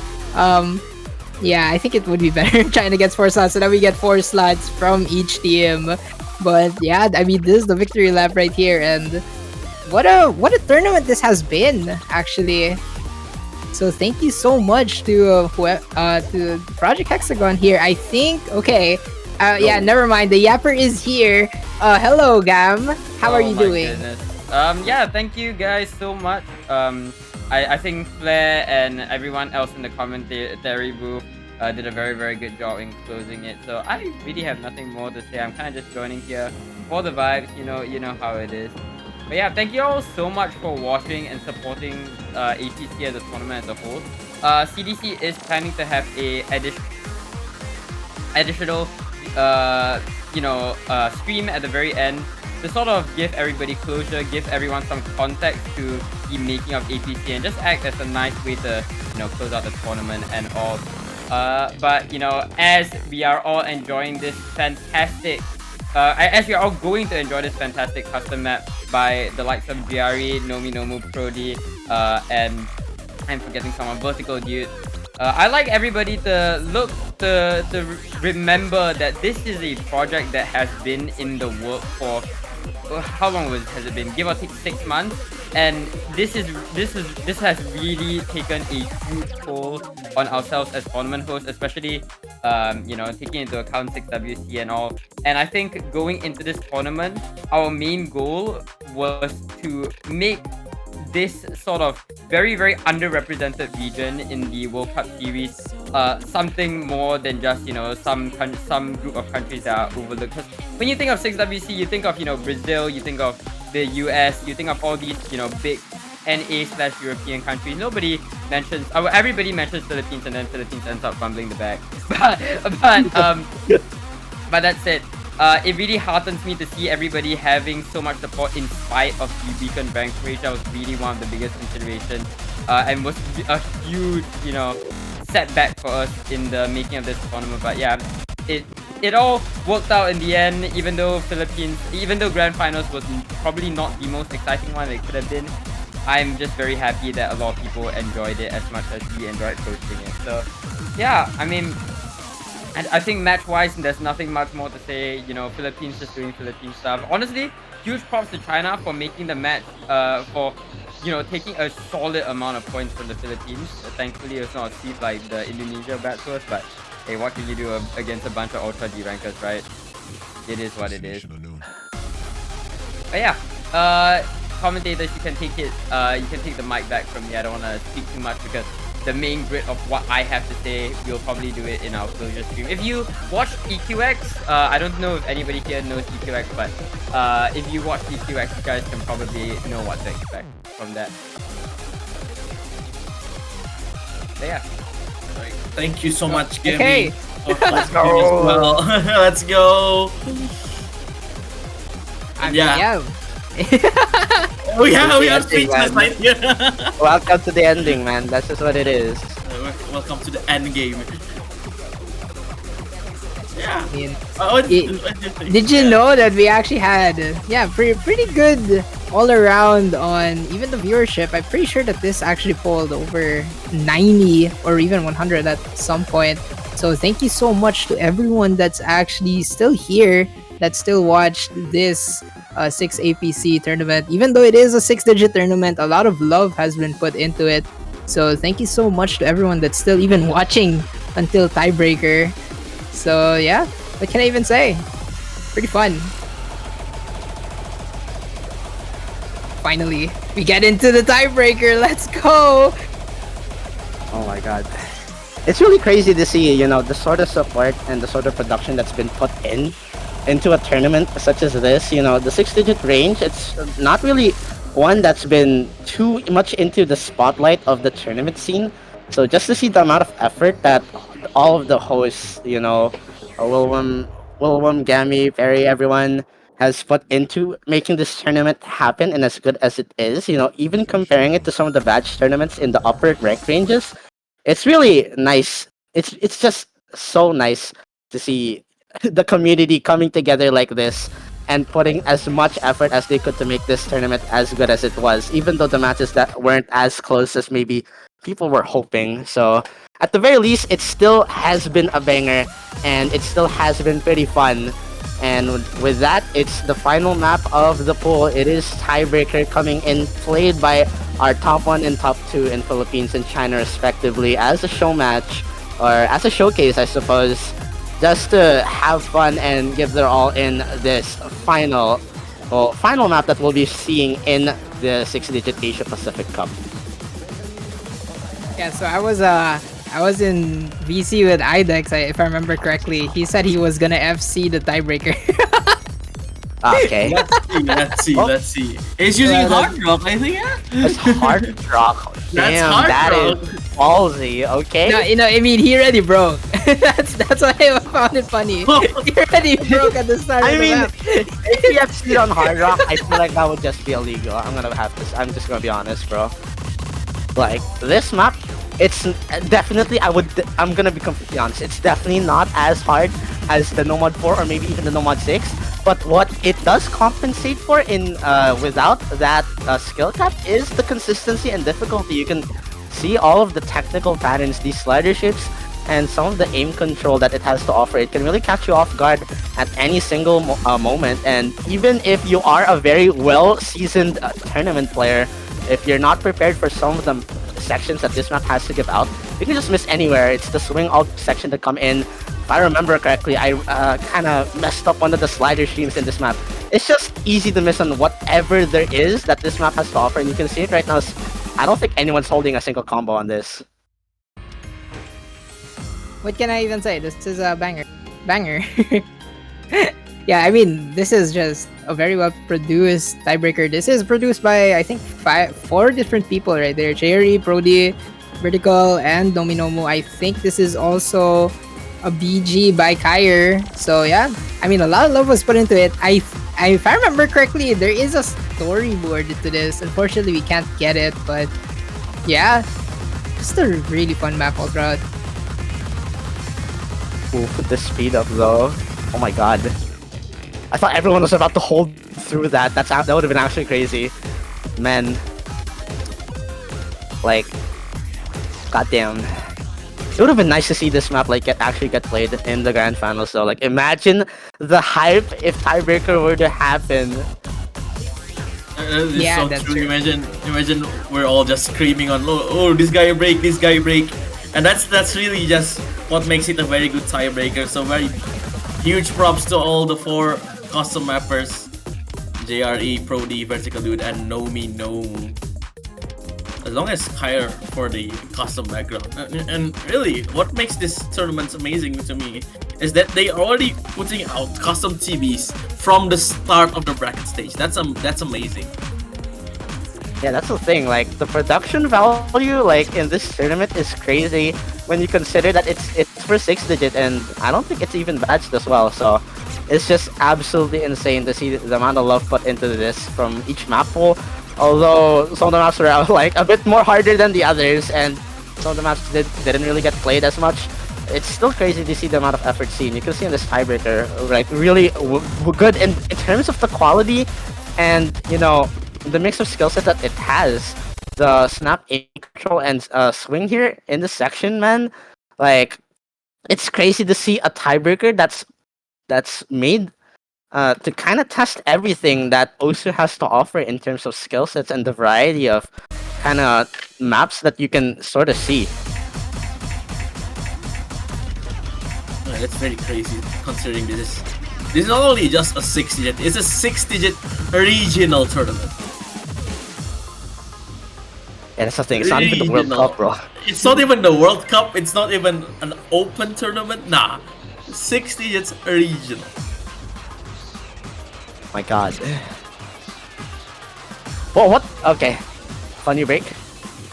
Yeah, I think it would be better if China gets 4 slots so that we get 4 slots from each team. But yeah, I mean, this is the victory lap right here, and what a tournament this has been, actually. So thank you so much to Project Hexagon here. I think, okay, yeah, never mind. The Yapper is here. Hello, Gam. How are you doing? Goodness. Yeah, thank you guys so much. I think Flair and everyone else in the commentary booth did a very, very good job in closing it. So I really have nothing more to say. I'm kind of just joining here for the vibes. You know how it is. But yeah, thank you all so much for watching and supporting APC as a tournament as a whole. CDC is planning to have a additional stream at the very end to sort of give everybody closure, give everyone some context to the making of APC, and just act as a nice way to close out the tournament and all. But as we are all enjoying this fantastic as we are all going to enjoy this fantastic custom map by the likes of Giari, Nomu, Prodi, and I'm forgetting someone, Vertical Dude. I'd like everybody to look remember that this is a project that has been in the work for how long has it been? Give or take 6 months, and this has really taken a huge toll on ourselves as tournament hosts, especially taking into account 6WC and all. And I think going into this tournament, our main goal was to make this sort of very, very underrepresented region in the World Cup series something more than just some group of countries that are overlooked. Because when you think of 6WC, you think of Brazil, you think of the US, you think of all these big NA/European countries. Nobody mentions, everybody mentions Philippines, and then Philippines ends up fumbling the bag. But that's it. It really heartens me to see everybody having so much support in spite of the weakened rank rate. That was really one of the biggest considerations, and was a huge, setback for us in the making of this tournament. But yeah, it all worked out in the end. Even though Grand Finals was probably not the most exciting one it could have been, I'm just very happy that a lot of people enjoyed it as much as we enjoyed hosting it. So yeah, I mean, and I think match-wise, there's nothing much more to say. Philippines just doing Philippine stuff. Honestly, huge props to China for making the match, for taking a solid amount of points from the Philippines. Thankfully, it's not a sweep like the Indonesia batch was, but hey, what can you do against a bunch of ultra D-rankers, right? It is what it is. But yeah, commentators, you can take the mic back from me. I don't want to speak too much because the main grid of what I have to say, we'll probably do it in our closure stream. If you watch EQX, I don't know if anybody here knows EQX, but if you watch EQX, you guys can probably know what to expect from that. But yeah. Thank you so much, Gabby. Okay. Let's go. Well. Let's go. Yeah. We are ending, speechless man. right here. Welcome to the ending, man. That's just what it is. Welcome to the end game. Yeah. I mean, What did you know that we actually had pretty good all around on even the viewership? I'm pretty sure that this actually pulled over 90 or even 100 at some point. So thank you so much to everyone that's actually still here, that still watched this 6 APC tournament. Even though it is a 6-digit tournament, a lot of love has been put into it. So thank you so much to everyone that's still even watching until tiebreaker. So yeah, what can I even say? Pretty fun. Finally, we get into the tiebreaker. Let's go! Oh my god. It's really crazy to see, the sort of support and the sort of production that's been put into a tournament such as this. The 6-digit range, it's not really one that's been too much into the spotlight of the tournament scene. So just to see the amount of effort that all of the hosts, Wilwam, Gammy, Perry, everyone has put into making this tournament happen and as good as it is, even comparing it to some of the badge tournaments in the upper rank ranges, it's really nice. It's just so nice to see the community coming together like this and putting as much effort as they could to make this tournament as good as it was, even though the matches that weren't as close as maybe people were hoping. So at the very least, it still has been a banger and it still has been pretty fun. And with that, it's the final map of the pool. It is tiebreaker coming in, played by our top 1 and top 2 in Philippines and China respectively, as a show match, or as a showcase, I suppose, just to have fun and give their all in this final map that we'll be seeing in the 6-digit Asia Pacific Cup. Yeah, so I was in VC with IDEX, if I remember correctly. He said he was gonna FC the tiebreaker. Okay. Let's see. He's using Hard Rock, I think, yeah? That's Hard Rock. Damn, that is ballsy, okay? No, I mean, he already broke. that's why I found it funny. He already broke at the start of the map. If we FC'd on Hard Rock, I feel like that would just be illegal. I'm just gonna be honest, bro. Like, this map, it's definitely, I'm gonna be completely honest, it's definitely not as hard as the Nomad 4 or maybe even the Nomad 6, but what it does compensate for in without that skill cap is the consistency and difficulty. You can see all of the technical patterns, these slider shifts, and some of the aim control that it has to offer. It can really catch you off guard at any single moment. And even if you are a very well-seasoned tournament player, if you're not prepared for some of the sections that this map has to give out, you can just miss anywhere. It's the swing alt section to come in. If I remember correctly, I kind of messed up one of the slider streams in this map. It's just easy to miss on whatever there is that this map has to offer, and you can see it right now. I don't think anyone's holding a single combo on this. What can I even say? This is a banger. Banger. Yeah, I mean, this is just a very well produced tiebreaker. This is produced by, I think, 4 different people right there. Cherry, Prody, Vertical, and Dominomu. I think this is also a BG by Kyer. So yeah, I mean, a lot of love was put into it. If I remember correctly, there is a storyboard to this. Unfortunately, we can't get it, but yeah, just a really fun map all throughout. Ooh, the speed up though. Oh my god. I thought everyone was about to hold through that. That would have been actually crazy. Man. Like, goddamn. It would have been nice to see this map like actually get played in the grand finals though. Like, imagine the hype if tiebreaker were to happen. Yeah, so that's true. Imagine we're all just screaming on, oh, this guy break, and that's really just what makes it a very good tiebreaker. So very huge props to all the 4 custom mappers, JRE, Prody, Vertical Dude, and Nomi Gnome. As long as Kyer for the custom background. And really, what makes this tournament amazing to me is that they are already putting out custom TVs from the start of the bracket stage. That's amazing. Yeah, that's the thing. Like, the production value, like, in this tournament is crazy when you consider that it's for 6-digit, and I don't think it's even badged as well. So it's just absolutely insane to see the amount of love put into this from each map pool. Although some of the maps were like a bit more harder than the others, and some of the maps didn't really get played as much. It's still crazy to see the amount of effort seen. You can see in this tiebreaker, like, really good in terms of the quality and, you know, the mix of skill set that it has. The snap aim control and swing here in this section, man. Like, it's crazy to see a tiebreaker that's made to kind of test everything that Osu has to offer in terms of skill sets and the variety of kind of maps that you can sort of see. That's very crazy considering this is not only just a 6-digit, it's a 6-digit regional tournament. Yeah, that's the thing. It's not even the World Cup, bro. It's not even the World Cup. It's not even an open tournament. Nah, 6 digits regional. My god. Well, what? Okay. Funny break?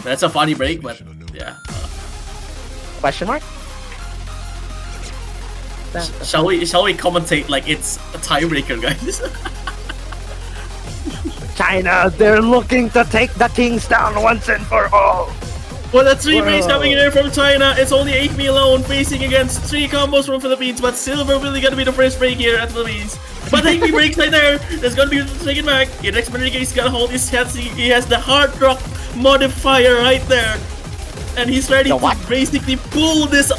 That's a funny break, but yeah. Question mark? Shall we commentate like it's a tiebreaker, guys? China, they're looking to take the Kings down once and for all. Well, that's 3 breaks coming in there from China. It's only 8 alone facing against 3 combos from Philippines, but Silver really gonna be the first break here at Philippines. But 8 breaks right there. There's gonna be taken back. Irex Manriquez gotta hold his head. He has the hard rock modifier right there, and he's ready to basically pull this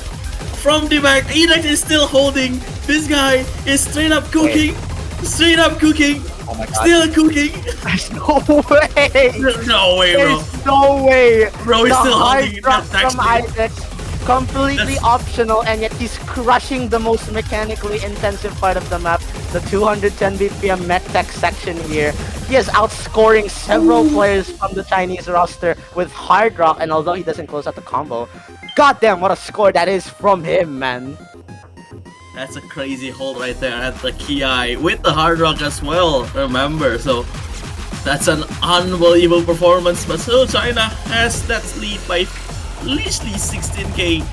from the back. Irex is still holding. This guy is straight up cooking. Straight up cooking. Oh my god. Still cooking. There's no way. No way, bro. There's no way. Bro, he's still holding it. that From Isaac, completely optional, and yet he's crushing the most mechanically intensive part of the map, the 210 BPM mech tech section here. He is outscoring several players from the Chinese roster with Hard Rock, and although he doesn't close out the combo, goddamn, what a score that is from him, man. That's a crazy hold right there at the Ki with the Hard Rock as well, remember. So that's an unbelievable performance, but still China has that lead by leastly 16k.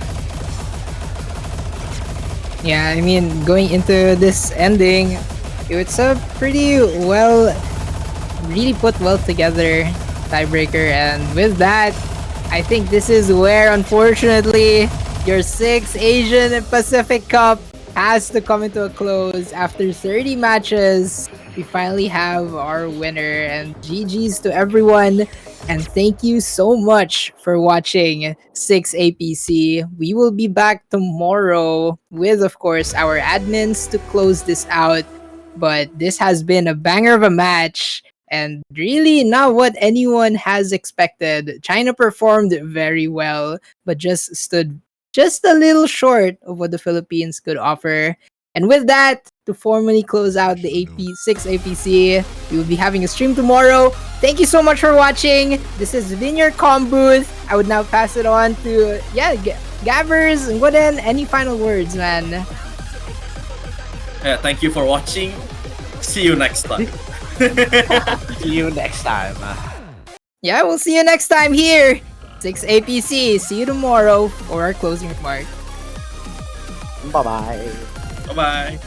Yeah, I mean, going into this ending, it's a pretty really put well together tiebreaker, and with that, I think this is where, unfortunately, your 6th Asian and Pacific Cup has to come into a close. After 30 matches, we finally have our winner, and GG's to everyone And thank you so much for watching 6APC. We will be back tomorrow with, of course, our admins to close this out. But this has been a banger of a match and really not what anyone has expected. China performed very well, but just stood just a little short of what the Philippines could offer. And with that, to formally close out the AP6 APC, we will be having a stream tomorrow. Thank you so much for watching. This has been your comm booth. I would now pass it on to Gabbers. And Gooden, any final words, man? Yeah, thank you for watching. See you next time. See you next time. Yeah, we'll see you next time here. 6APC. See you tomorrow for our closing remark. Bye bye. Bye bye.